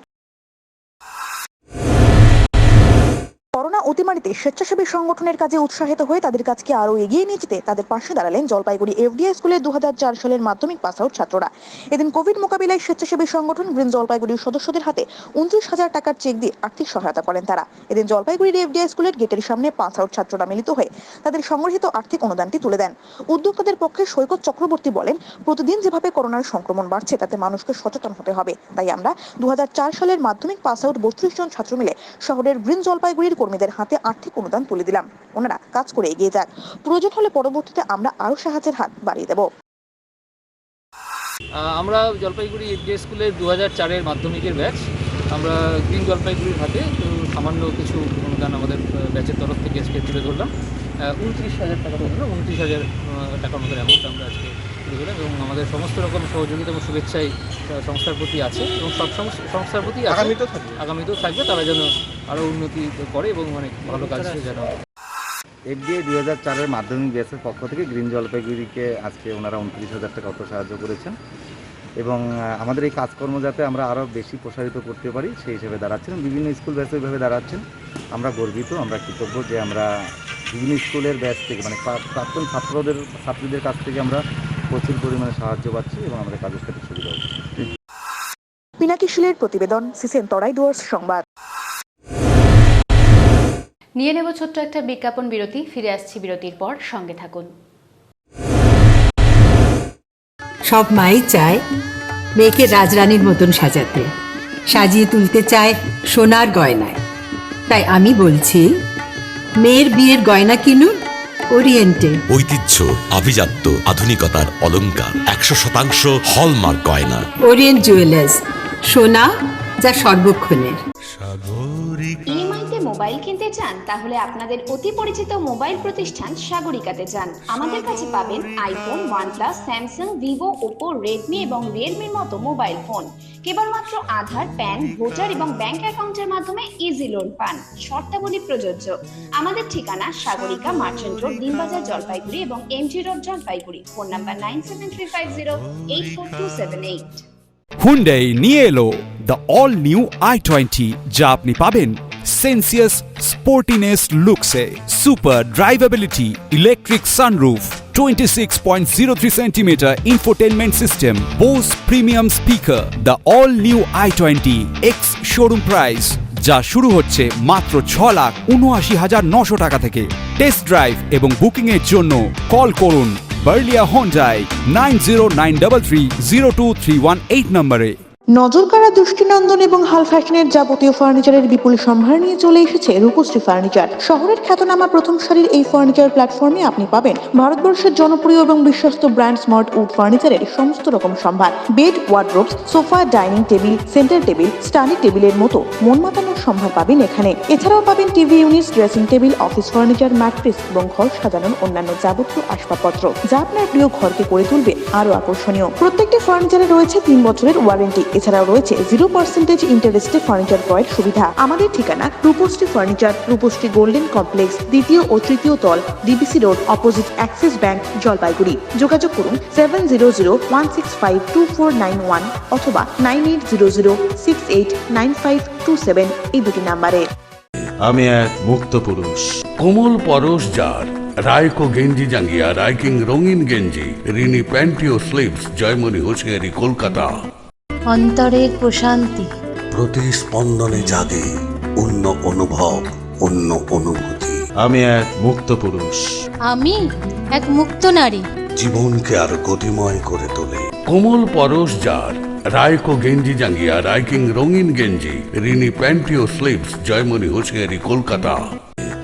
করোনা অতিমারিতে স্বেচ্ছাসেবী সংগঠনের কাজে উৎসাহিত হয়ে তাদের কাজকে আরো এগিয়ে নিয়ে যেতে তাদের পাশে দাঁড়ালেন জলপাইগুড়ি এফডিআই স্কুলের 2004 সালের মাধ্যমিক পাস আউট ছাত্ররা। এদিন কোভিড মোকাবিলায় স্বেচ্ছাসেবী সংগঠন গ্রিন জলপাইগুড়ির সদস্যদের হাতে 29,000 টাকার চেক দিয়ে আর্থিক সহায়তা করেন তারা। এদিন জলপাইগুড়ির এফডিআই স্কুলের গেটের সামনে পাস আউট ছাত্ররা মিলিত হয়ে তাদের সংগৃহীত আর্থিক অনুদানটি তুলে দেন। উদ্যোক্তাদের পক্ষে সৈকত চক্রবর্তী বলেন, প্রতিদিন যেভাবে করোনার সংক্রমণ বাড়ছে তাতে মানুষকে সচেতন হতে হবে। তাই আমরা 2004 সালের মাধ্যমিক পাস আউট 32 জন ছাত্র মিলে শহরের গ্রিন জলপাইগুড়ির কর্মীদের হাতে আর্থিক অনুদান তুলে দিলাম। ওনারা কাজ করে এগিয়ে যাক, প্রয়োজন হলে পরবর্তীতে আমরা আরো সাহায্যের হাত বাড়িয়ে দেব। আমরা জলপাইগুড়ি এফডিআই স্কুলের 2004-এর মাধ্যমিকের ব্যাচ। আমরা গ্রিন জলপাইগুড়ির হাতে সামান্য কিছু অনুদান আমাদের ব্যাচের তরফ থেকে আজকে তুলে ধরলাম। 29,000 টাকা ধরলাম, 29,000 টাকার মতো অ্যামাউন্ট আমরা আজকে তুলে ধরলাম এবং আমাদের সমস্ত রকম সহযোগিতা এবং শুভেচ্ছাই সংস্থার প্রতি আছে এবং সব সংস্থার প্রতি আগামীতেও থাকবে। তারা যেন আরও উন্নতি করে এবং অনেক ভালো কাজ যেন। এফডিআই 2004-এর মাধ্যমিক ব্যাচের পক্ষ থেকে গ্রিন জলপাইগুড়িকে আজকে ওনারা 29,000 টাকা অর্থ সাহায্য করেছেন এবং আমাদের এই কাজকর্ম যাতে আমরা আরও বেশি প্রসারিত করতে পারি সেই হিসেবে দাঁড়াচ্ছেন। বিভিন্ন স্কুল ব্যাচে এইভাবে দাঁড়াচ্ছেন, আমরা গর্বিত, আমরা কৃতজ্ঞ যে আমরা বিভিন্ন স্কুলের ব্যাচ থেকে মানে প্রাক্তন ছাত্রীদের কাছ থেকে আমরা প্রচুর পরিমাণে সাহায্য পাচ্ছি এবং আমাদের কাজের সাথে সুবিধা হচ্ছে। পিনাকি শিলের প্রতিবেদন, সিসিএন তরাই ডুয়ার্স সংবাদ। নিয়ে নেব ছোট্ট একটা বিজ্ঞাপন বিরতি, ফিরে আসছি বিরতির পর, সঙ্গে থাকুন। সব মাই চায় মেয়েকে রাজরানীর মতন সাজাতে, সাজিয়ে তুলতে চায় সোনার গয়নায়। তাই আমি বলছি, মেয়ের বিয়ের গয়না কিনুন ওরিয়েন্টে। ঐতিহ্য, আভিজাত্য, আধুনিকতার অলংকার, 100% হলমার্ক গয়না। ওরিয়েন্ট জুয়েলার্স, সোনা যা সর্বক্ষণের। ইএমআইতে মোবাইল কিনতে চান? তাহলে আপনাদের অতি পরিচিত মোবাইল প্রতিষ্ঠান সাগরিকাতে যান। আমাদের কাছে পাবেন iPhone, OnePlus, Samsung, Vivo, Oppo, Redmi এবং রিয়েলমির মতো মোবাইল ফোন। কেবলমাত্র আধার, প্যান, ভোটার এবং ব্যাংক অ্যাকাউন্টের মাধ্যমে ইজি লোন পান। শর্তাবলী প্রযোজ্য। আমাদের ঠিকানা সাগরিকা, মার্চেন্ট রোড, দিনবাজার, জলপাইগুড়ি এবং MG road, Jalpaiguri. Phone number 9735084278। Hyundai নিয়ে এলো দ্য অল নিউ i20, যা আপনি পাবেন সেন্সিয়াস স্পোর্টিনেস লুকসে। Super drivability, electric sunroof, 26.03 centimetre infotainment system, Bose premium speaker. The all new i20 ex showroom price, যা শুরু হচ্ছে মাত্র 6,79,900 টাকা থেকে। টেস্ট ড্রাইভ এবং বুকিং এর জন্য কল করুন বার্লিয়া হোন্ডাই 9093302318 নম্বরে। নজরকাড়া দৃষ্টিনন্দন এবং হাল ফ্যাশনের যাবতীয় ফার্নিচারের বিপুল সম্ভার নিয়ে চলে এসেছে রূপশ্রী ফার্নিচার। শহরের খ্যাতনামা প্রথম সারির এই ফার্নিচার প্ল্যাটফর্মে আপনি পাবেন ভারতবর্ষের জনপ্রিয় এবং বিশ্বস্ত ব্র্যান্ড স্মার্ট উড ফার্নিচারের সমস্ত রকম সম্ভার। Bed, wardrobes, sofa, dining table, centre table, study টেবিলের মতো মন মাতানোর সম্ভার পাবেন এখানে। এছাড়াও পাবেন TV unit, dressing table, office furniture, mattress এবং ঘর সাজানোর অন্যান্য যাবতীয় আসবাবপত্র, যা আপনার প্রিয় ঘরকে করে তুলবে আরো আকর্ষণীয়। প্রত্যেকটি ফার্নিচারে রয়েছে 3 বছরের ওয়ারেন্টি। এছাড়াও রয়েছে 0% ইন্টারেস্টে ফার্নিচার ক্রয়ের সুবিধা। আমাদের ঠিকানা Rupashree furniture, Rupashree golden complex, 2য় ও 3য় তল, DBC road, opposite Axis bank, Jalpaiguri. যোগাযোগ করুন 7001652491 অথবা 9800689527 এই দুটি নাম্বারে। আমি এক মুক্ত পুরুষ, কোমল পরশ যার, রায়কো গেঞ্জি জাঙ্গিয়া, রাইকিং রঙিন গেঞ্জি, রিনি প্যান্টি ও স্লিভস, জয়মণি হোসিয়ারি, কলকাতা। অন্তরের প্রশান্তি, প্রতি স্পন্দনে জাগে অন্য অনুভব, অন্য অনুভূতি। আমি এক মুক্ত পুরুষ, আমি এক মুক্ত নারী, জীবনকে আরো গতিময় করে তোলে। কোমল পরশ যার, রায়কো গেঞ্জি জাঙ্গিয়া, রাইকিং রঙিন গেঞ্জি, রিনি প্যান্টি ও স্লিভস, জয়মণি হোসিয়ারি, কলকাতা।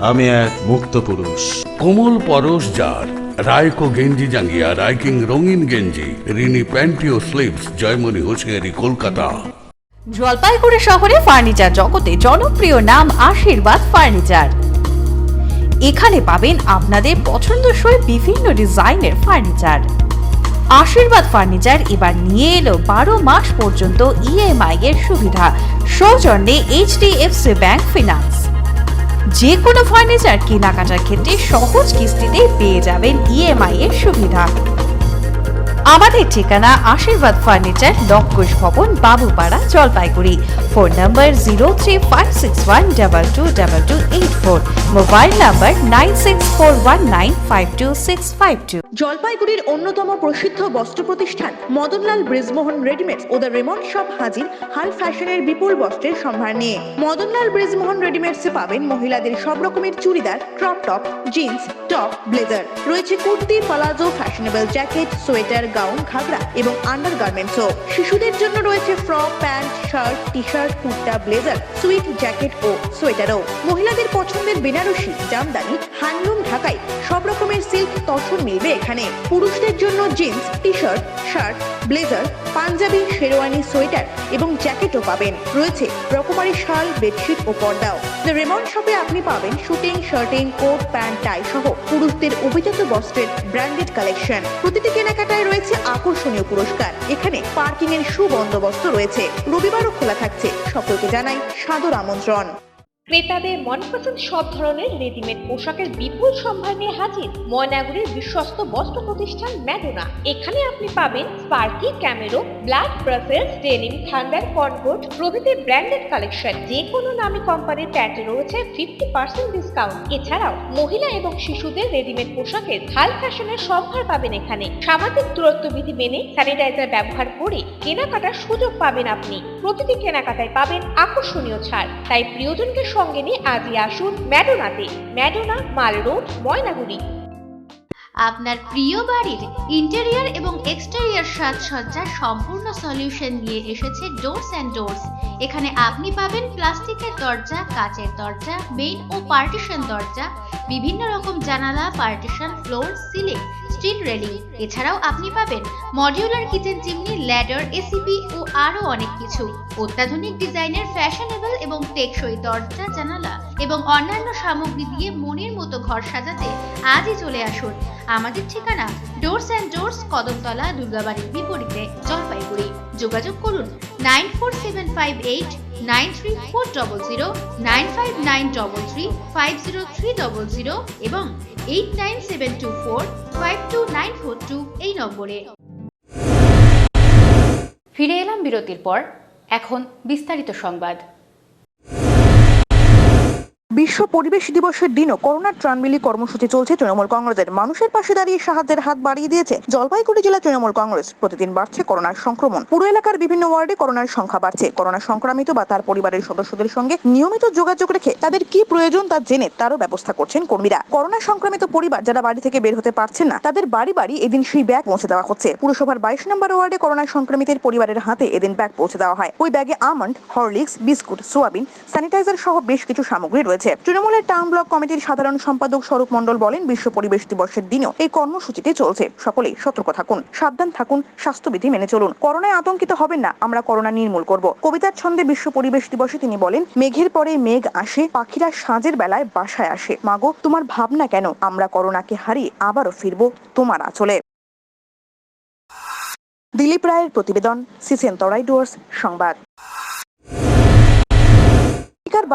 আমি এক মুক্ত পুরুষ, কোমল পরশ যার, রায়কো গেঞ্জি জাঙ্গিয়া রাইকিং রঙিন গেঞ্জি রিনি প্যান্টি ও স্লিভস জয়মণি হোসিয়ারি কলকাতা। জলপাইগুড়ি শহরে ফার্নিচার জগতে জনপ্রিয় নাম আশীর্বাদ ফার্নিচার। এখানে পাবেন আপনাদের পছন্দসই বিভিন্ন ডিজাইনের ফার্নিচার। আশীর্বাদ ফার্নিচার এবার নিয়ে এলো 12 মাস পর্যন্ত ইএমআই এর সুবিধা, সৌজন্যে HDFC ব্যাংক ফিনান্স। যে কোনো ফার্নিচার কেনাকাটার ক্ষেত্রে সহজ কিস্তিতে পেয়ে যাবেন ইএমআই এর সুবিধা। আমাদের ঠিকানা আশীর্বাদ ফার্নিচার, লক্ষোষ ভবন, বাবুপাড়া, জলপাইগুড়ি। ফোন নম্বর 0356122284, মোবাইল নম্বর 9641952652। জলপাইগুড়ির অন্যতম প্রসিদ্ধ বস্ত্র প্রতিষ্ঠান মদনলাল ব্রিজমোহন রেডিমেডস ও দ্য রেমন্ড শপ হাজির হাল ফ্যাশনের বিপুল বস্ত্রের সম্ভার নিয়ে। মদনলাল ব্রিজমোহন রেডিমেডসে পাবেন মহিলাদের সব রকমের churidar, crop top, jeans, top, blazer. রয়েছে kurti, palazzo, fashionable jacket, sweater, gown, ghagra এবং আন্ডারগার্মেন্টসও। শিশুদের জন্য রয়েছে frock, pant, shirt, T shirt, kurta, blazer, suit, jacket ও সোয়েটারও। মহিলাদের পছন্দের বেনারসি, জামদানি, হ্যান্ডলুম, ঢাকাই সব রকমের সিল্ক তসর মিলবে এখানে। পুরুষদের জন্য jeans, T shirt, shirt, blazer, Punjabi, sherwani, sweater এবং জ্যাকেটও পাবেন। রয়েছে রকমারি শাল, বেডশিট ও পর্দাও। দ্য রেমন্ড শপে আপনি পাবেন suiting, shirting, coat, pant, tie সহ পুরুষদের অভিজাত বস্ত্রের ব্র্যান্ডেড কালেকশন। প্রতিটি কেনাকাটায় রয়েছে আকর্ষণীয় পুরস্কার। এখানে পার্কিং এর সুবন্দোবস্ত রয়েছে। রবিবারও খোলা থাকছে। সকলকে জানাই সাদর আমন্ত্রণ। ক্রেতাদের মনপসন্দ সব ধরনের রেডিমেড পোশাকের বিপুল সম্ভার নিয়ে হাজির ময়নাগুড়ির বিশ্বস্ত বস্ত্র প্রতিষ্ঠান ম্যাডোনা। এখানে আপনি পাবেন Sparky, Camero, Black, Brussels, Denim, Thunder, Concord প্রভৃতি ব্র্যান্ডেড কালেকশন। যে কোনো নামী কোম্পানির প্যান্টে রয়েছে 50% ডিসকাউন্ট। এছাড়াও মহিলা এবং শিশুদের রেডিমেড পোশাকের হাল ফ্যাশনের সম্ভার পাবেন এখানে। সামাজিক দূরত্ব বিধি মেনে স্যানিটাইজার ব্যবহার করে কেনাকাটার সুযোগ পাবেন আপনি। প্রতিটি কেনাকাটায় পাবেন আকর্ষণীয় ছাড়। তাই প্রিয়জনকে সঙ্গে নিয়ে আজই আসুন ম্যাডোনাতে। ম্যাডোনা, মাল রোড, ময়নাগুড়ি। আপনার প্রিয় বাড়ির ইন্টেরিয়র এবং এক্সটেরিয়র সাজসজ্জার সম্পূর্ণ সলিউশন নিয়ে এসেছে ডোরস অ্যান্ড ডোরস। এখানে আপনি পাবেন প্লাস্টিকের দরজা, কাচের দরজা, মেইন ও পার্টিশন দরজা, বিভিন্ন রকম জানালা, partition, floor, ceiling, steel railing. এছাড়াও আপনি পাবেন modular kitchen chimney, ladder, ACP ও আরো অনেক কিছু। অত্যাধুনিক ডিজাইনের ফ্যাশনেবল এবং টেকসই দরজা, জানালা এবং অন্যান্য সামগ্রী দিয়ে মনের মতো ঘর সাজাতে আজই চলে আসুন। আমাদের ঠিকানা ডোরস অ্যান্ড ডোরস, কদমতলা, দুর্গাবাড়ির বিপরীতে, জলপাইগুড়ি। যোগাযোগ করুন 9478934000, 9593350300 এবং 8972452942 এই নম্বরে। ফিরে এলাম বিরতির পর। এখন বিস্তারিত সংবাদ। বিশ্ব পরিবেশ দিবসের দিনও করোনার ত্রাণবিলি কর্মসূচি চলছে তৃণমূল কংগ্রেসের। মানুষের পাশে দাঁড়িয়ে সাহায্যের হাত বাড়িয়ে দিয়েছে জলপাইগুড়ি জেলা তৃণমূল কংগ্রেস। প্রতিদিন বাড়ছে করোনার সংক্রমণ। পুরো এলাকার বিভিন্ন ওয়ার্ডে করোনার সংখ্যা বাড়ছে। করোনা সংক্রমিত বা তার পরিবারের সদস্যদের সঙ্গে নিয়মিত যোগাযোগ রেখে তাদের কি প্রয়োজন তা জেনে তারও ব্যবস্থা করছেন কর্মীরা। করোনা সংক্রমিত পরিবার যারা বাড়ি থেকে বের হতে পারছেন না, তাদের বাড়ি বাড়ি এদিন সেই ব্যাগ পৌঁছে দেওয়া হচ্ছে। পুরসভার 22 নম্বর ওয়ার্ডে করোনা সংক্রমিতের পরিবারের হাতে এদিন ব্যাগ পৌঁছে দেওয়া হয়। ওই ব্যাগে almond, Horlicks, biscuit, soyabean, sanitiser সহ বেশ কিছু সামগ্রী রয়েছে। তৃণমূলের টাউন ব্লক কমিটির সাধারণ সম্পাদক স্বরূপ মণ্ডল বলেন, বিশ্ব পরিবেশ দিবসের দিনও এই কর্মসূচিতে চলছে। সকলেই সতর্ক থাকুন, সাবধান থাকুন, স্বাস্থ্যবিধি মেনে চলুন। করোনায় আতঙ্কিত হবেন না, আমরা করোনা নির্মূল করব। কবিতার ছন্দে বিশ্ব পরিবেশ দিবসে তিনি বলেন, মেঘের পরে মেঘ আসে, পাখিরা সাঁঝের বেলায় বাসায় আসে। মাগো তোমার ভাবনা কেন, আমরা করোনাকে হারিয়ে আবারও ফিরবো তোমার আঁচলে। দিলীপ রায়ের প্রতিবেদন, সিসিএন তরাই ডুয়ার্স সংবাদ।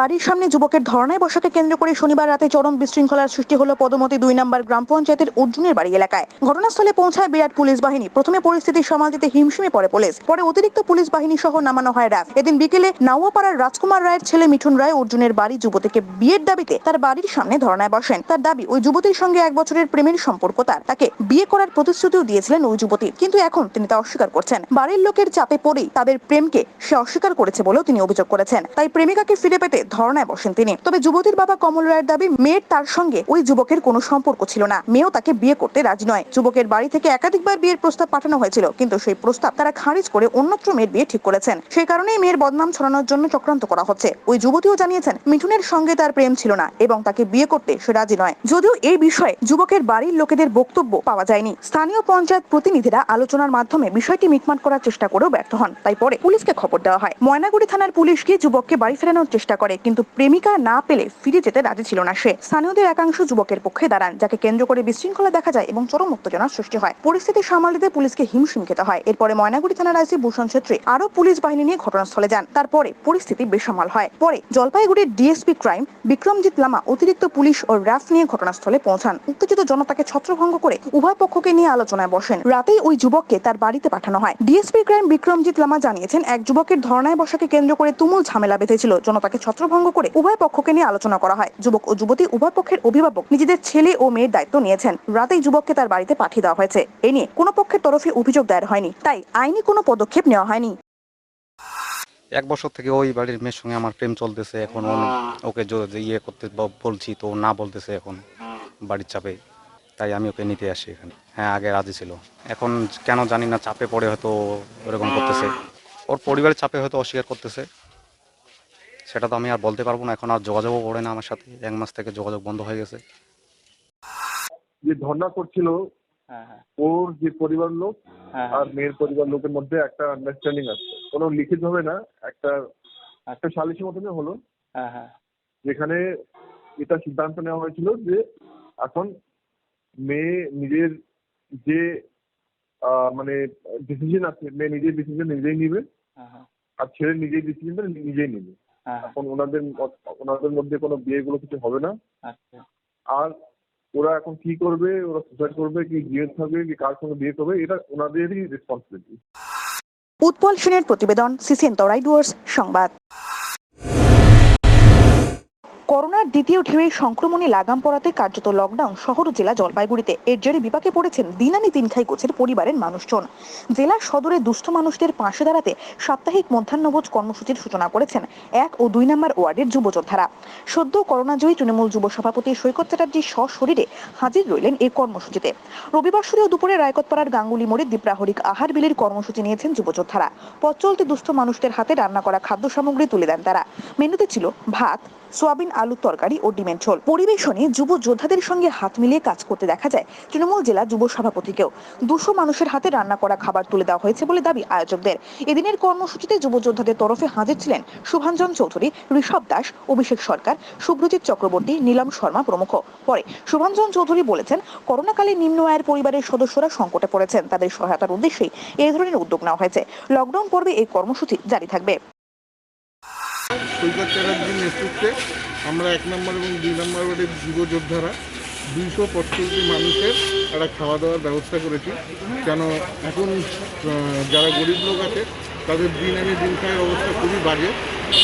বাড়ির সামনে যুবকের ধর্নায় বসাকে কেন্দ্র করে শনিবার রাতে চরম বিশৃঙ্খলার সৃষ্টি হলো পদমতি 2 নম্বর গ্রাম পঞ্চায়েতের অর্জুনের বাড়ি এলাকায়। ঘটনাস্থলে পৌঁছায় বিরাট পুলিশ বাহিনী। প্রথমে পরিস্থিতি সামাল দিতে হিমশিমে পড়ে পুলিশ, পরে অতিরিক্ত পুলিশ বাহিনী সহ নামানো হয় র্যাব। এদিন বিকেলে নাওয়াপাড়ার রাজকুমার রায়ের ছেলে মিঠুন রায় অর্জুনের বাড়ি যুবতীকে বিয়ের দাবিতে তার বাড়ির সামনে ধর্নায় বসেন। তার দাবি, ওই যুবতীর সঙ্গে 1 বছরের প্রেমের সম্পর্ক তার। তাকে বিয়ে করার প্রতিশ্রুতিও দিয়েছিলেন ওই যুবতী, কিন্তু এখন তিনি তা অস্বীকার করছেন। বাড়ির লোকের চাপে পড়েই তাদের প্রেমকে সে অস্বীকার করেছে বলেও তিনি অভিযোগ করেছেন। তাই প্রেমিকাকে ফিরে পেতে ধর্নায় বসেন তিনি। তবে যুবতীর বাবা কমল রায়ের দাবি, মেয়ের তার সঙ্গে ওই যুবকের কোনো সম্পর্ক ছিল না, মেয়েও তাকে বিয়ে করতে রাজি নয়। যুবকের বাড়ি থেকে একাধিকবার বিয়ের প্রস্তাব পাঠানো হয়েছিল, কিন্তু সেই প্রস্তাব তারা খারিজ করে অন্যত্র মেয়ের বিয়ে ঠিক করেছেন। সেই কারণেই মেয়ের বদনাম ছড়ানোর জন্য চক্রান্ত করা হচ্ছে। ওই যুবতীও জানিয়েছেন মিঠুনের সঙ্গে তার প্রেম ছিল না এবং তাকে বিয়ে করতে সে রাজি নয়। যদিও এই বিষয়ে যুবকের বাড়ির লোকেদের বক্তব্য পাওয়া যায়নি। স্থানীয় পঞ্চায়েত প্রতিনিধিরা আলোচনার মাধ্যমে বিষয়টি মিটমাট করার চেষ্টা করেও ব্যর্থ হন। তাই পরে পুলিশকে খবর দেওয়া হয়। ময়নাগুড়ি থানার পুলিশ গিয়ে যুবককে বাড়ি ফেরানোর চেষ্টা করে, কিন্তু প্রেমিকা না পেলে ফিরে যেতে রাজি ছিল না সে। স্থানীয়দের একাংশ যুবকের পক্ষে দাঁড়ান, যাকে কেন্দ্র করে বিশৃঙ্খলা দেখা যায় এবং চরম উত্তেজনার সৃষ্টি হয়। পরিস্থিতি সামাল দিতে পুলিশকে হিমশিম খেতে হয়। এরপরে ময়নাগুড়ি থানার আইসি ভূষণ ছেত্রী আরো পুলিশ বাহিনী নিয়ে ঘটনাস্থলে যান। তারপরে পরিস্থিতি বেসামাল হয়। পরে জলপাইগুড়ির ডিএসপি ক্রাইম বিক্রমজিৎ লামা অতিরিক্ত পুলিশ ও র্যাফ নিয়ে ঘটনাস্থলে পৌঁছান। উত্তেজিত জনতাকে ছত্রভঙ্গ করে উভয় পক্ষকে নিয়ে আলোচনায় বসেন। রাতেই ওই যুবককে তার বাড়িতে পাঠানো হয়। ডিএসপি ক্রাইম বিক্রমজিৎ লামা জানিয়েছেন, এক যুবকের ধর্নায় বসাকে কেন্দ্র করে তুমুল ঝামেলা বেঁধেছিল। জনতাকে ছত্রভঙ্গ করে উভয় পক্ষকে নিয়ে আলোচনা করা হয়। যুবক ও যুবতী উভয় পক্ষের অভিভাবক নিজেদের ছেলে ও মেয়ের দায়িত্ব নিয়েছেন। রাতেই যুবককে তার বাড়িতে পাঠিয়ে দেওয়া হয়েছে। এ নিয়ে কোনো পক্ষের তরফে অভিযোগ দায়ের হয়নি, তাই আইনি কোনো পদক্ষেপ নেওয়া হয়নি। 1 বছর থেকে ওই বাড়ির মেয়ের সঙ্গে আমার প্রেম চলতেছে। এখন ওকে ইয়ে করতে বলছি তো না বলতেছে এখন বাড়ির চাপে, তাই আমি ওকে নিতে আসি এখানে। হ্যাঁ, আগে রাজি ছিল, এখন কেন জানি না চাপে পড়ে হয়তো এরকম করতেছে। ওর পরিবারের চাপে হয়তো অস্বীকার করতেছে, সেটা তো আমি আর বলতে পারবো না। এখন আর যোগাযোগও করে না আমার সাথে, 1 মাস থেকে যোগাযোগ বন্ধ হয়ে গেছে। যে ধর্ণা করছিল ওর যে পরিবার লোক আর মেয়ের পরিবার লোকের মধ্যে একটা আন্ডারস্ট্যান্ডিং আছে, কোনো লিখিত হবে না, একটা সালিশি মতনই হলো, যেখানে এটা সিদ্ধান্ত নেওয়া হয়েছিল যে এখন মেয়ে নিজের যে মানে ডিসিশন আছে, মেয়ে নিজের ডিসিশন নিজেই নিবে আর ছেলে নিজেই ডিসিশনটা নিজেই নিবে। এখন ওনাদের মধ্যে কোনো বিয়েগুলো কিছু হবে না। আর ওরা এখন কি করবে, ওরা সুসাইড করবে কি বিয়ে থাকবে কি কার সঙ্গে বিয়ে করবে, এটা ওনাদেরই রেসপন্সিবিলিটি। উৎপল সেনের প্রতিবেদন, সিসিএন তরাই ডুয়ার্স সংবাদ। করোনার দ্বিতীয় ঢেউয়ে সংক্রমণে লাগাম পড়াতে কার্যত লকডাউন শহর ও জেলা জলপাইগুড়িতে। এর জেরে বিপাকে পড়েছেন দিনানি তিনখাই কোচের পরিবারের মানুষজন। জেলা সদরে দুস্থ মানুষদের পাশে দাঁড়াতে সাপ্তাহিক মধ্যাহ্নভোজ কর্মসূচির সূচনা করেছেন 1 ও 2 নম্বর ওয়ার্ডের যুবযোদ্ধারা। সদ্য করোনাজয়ী তৃণমূল যুব সভাপতি সৈকত চ্যাটার্জি সশরীরে হাজির রইলেন এই কর্মসূচিতে। রবিবার সূর্য দুপুরে রায়কতপাড়ার গাঙ্গুলি মোড়ে দ্বীপ্রাহরিক আহার বিলির কর্মসূচি নিয়েছেন যুবযোদ্ধারা। পথ চলতে দুস্থ মানুষদের হাতে রান্না করা খাদ্য সামগ্রী তুলে দেন তারা। মেনুতে ছিল ভাত, সোয়াবিন আলুর তরকারি ও ডিমের ঝোল। পরিবেশনে যুব যোদ্ধাদের সঙ্গে হাত মিলিয়ে কাজ করতে দেখা যায় তৃণমূল জেলা যুব সভাপতিকেও। 200 মানুষের হাতে রান্না করা খাবার তুলে দেওয়া হয়েছে বলে দাবি আয়োজকদের। এদিনের কর্মসূচিতে যুব যোদ্ধাদের তরফে হাজির ছিলেন শুভাঞ্জন চৌধুরী, ঋষভ দাস, অভিষেক সরকার, শুভ্রজিৎ চক্রবর্তী, নীলম শর্মা প্রমুখ। পরে শুভাঞ্জন চৌধুরী বলেছেন, করোনাকালে নিম্ন আয়ের পরিবারের সদস্যরা সংকটে পড়েছেন, তাদের সহায়তার উদ্দেশ্যেই এই ধরনের উদ্যোগ নেওয়া হয়েছে। লকডাউন পর্বে এই কর্মসূচি জারি থাকবে। সৈকত চ্যাটার্জির নেতৃত্বে আমরা 1 নম্বর এবং 2 নম্বর ওয়ার্ডের যুব যোদ্ধারা 245 মানুষের একটা খাওয়া দাওয়ার ব্যবস্থা করেছি। কেন এখন যারা গরিব লোক আছে তাদের দিন আনে দিন খাওয়ার অবস্থা খুবই বাজে,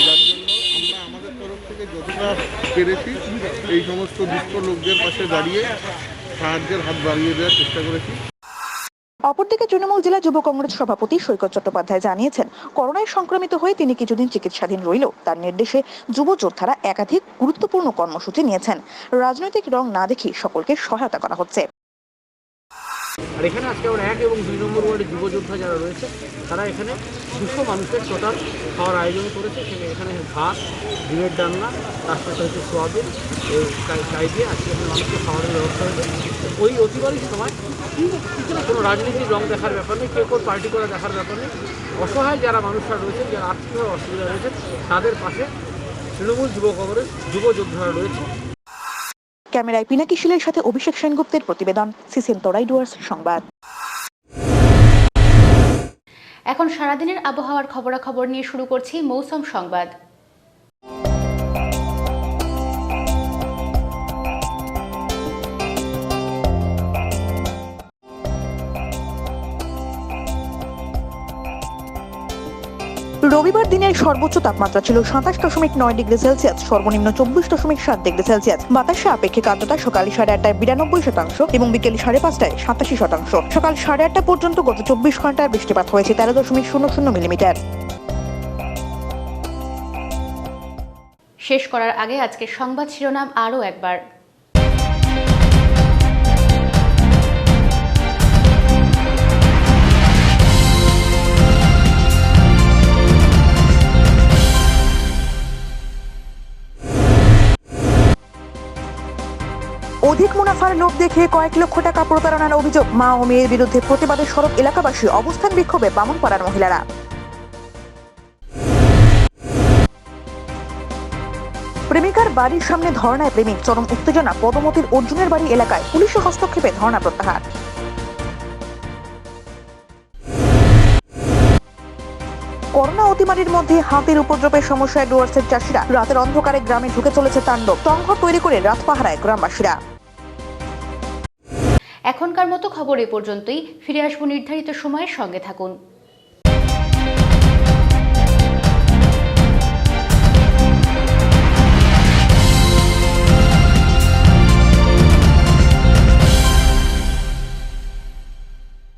যার জন্য আমরা আমাদের তরফ থেকে যতটা পেরেছি এই সমস্ত দুস্থ লোকদের পাশে দাঁড়িয়ে সাহায্যের হাত বাড়িয়ে দেওয়ার চেষ্টা করেছি। অপরদিকে তৃণমূল জেলা যুব কংগ্রেস সভাপতি সৈকত চট্টোপাধ্যায় জানিয়েছেন, করোনায় সংক্রমিত হয়ে তিনি কিছুদিন চিকিৎসাধীন রইলেও তার নির্দেশে যুব যোদ্ধারা একাধিক গুরুত্বপূর্ণ কর্মসূচি নিয়েছেন। রাজনৈতিক রং না দেখে সকলকে সহায়তা করা হচ্ছে। আর এখানে আজকে আমরা 1 এবং 2 নম্বর ওয়ার্ডের যুবযোদ্ধা যারা রয়েছে তারা এখানে 200 মানুষের টোটাল খাওয়ার আয়োজন করেছে। এখানে ভাত, ডিমের ডালনা, তার সাথে হচ্ছে সোয়াবিন, চাই দিয়ে আজকে এখানে মানুষকে খাওয়ানোর ব্যবস্থা হয়েছে। ওই অতিবাহিত সময় কোনো রাজনীতির রং দেখার ব্যাপার নেই, কেউ কোন পার্টি করে দেখার ব্যাপার নেই। অসহায় যারা মানুষরা রয়েছেন, যারা আর্থিকভাবে অসুবিধা রয়েছে, তাদের পাশে তৃণমূল যুব কংগ্রেস যুব যোদ্ধারা রয়েছে। ক্যামেরায় পিনাকি শীলের সাথে অভিষেক সেনগুপ্তের প্রতিবেদন, সিসিএন তরাই ডুয়ার্স সংবাদ। এখন সারাদিনের আবহাওয়ার খবরাখবর নিয়ে শুরু করছি মৌসুম সংবাদ। রবিবার দিনের সর্বোচ্চ তাপমাত্রা ছিল 27.9 ডিগ্রি সেলসিয়াস, সর্বনিম্ন 24.7 ডিগ্রি সেলসিয়াস। বাতাসে আপেক্ষিক আর্দ্রতা সকাল 8:30টায় 92% এবং বিকেল 5:30টায় 87%। সকাল 8:30 পর্যন্ত গত 24 ঘন্টায় বৃষ্টিপাত হয়েছে 13.00 মিলিমিটার। শেষ করার আগে আজকের সংবাদ শিরোনাম আরও একবার। অধিক মুনাফার লোভ দেখিয়ে কয়েক লক্ষ টাকা প্রতারণার অভিযোগ। মা ও মেয়ের বিরুদ্ধে প্রতিবাদে সড়ক এলাকাবাসী, অবস্থান বিক্ষোভে বামনপাড়ার মহিলারা। প্রেমিকার বাড়ির সামনে ধর্নায় প্রেমিক, চরম উত্তেজনা পদমতির অর্জুনের বাড়ি এলাকায়, পুলিশের হস্তক্ষেপে ধর্না প্রত্যাহার। করোনা অতিমারির মধ্যে হাতির উপদ্রবের সমস্যায় ডুয়ার্সের চাষিরা। রাতের অন্ধকারে গ্রামে ঢুকে চলেছে তাণ্ডব, টংঘর তৈরি করে রাত পাহারায় গ্রামবাসীরা। এখনকার মতো খবর এ পর্যন্তই। ফিরে আসবো নির্ধারিত সময়ের সঙ্গে থাকুন।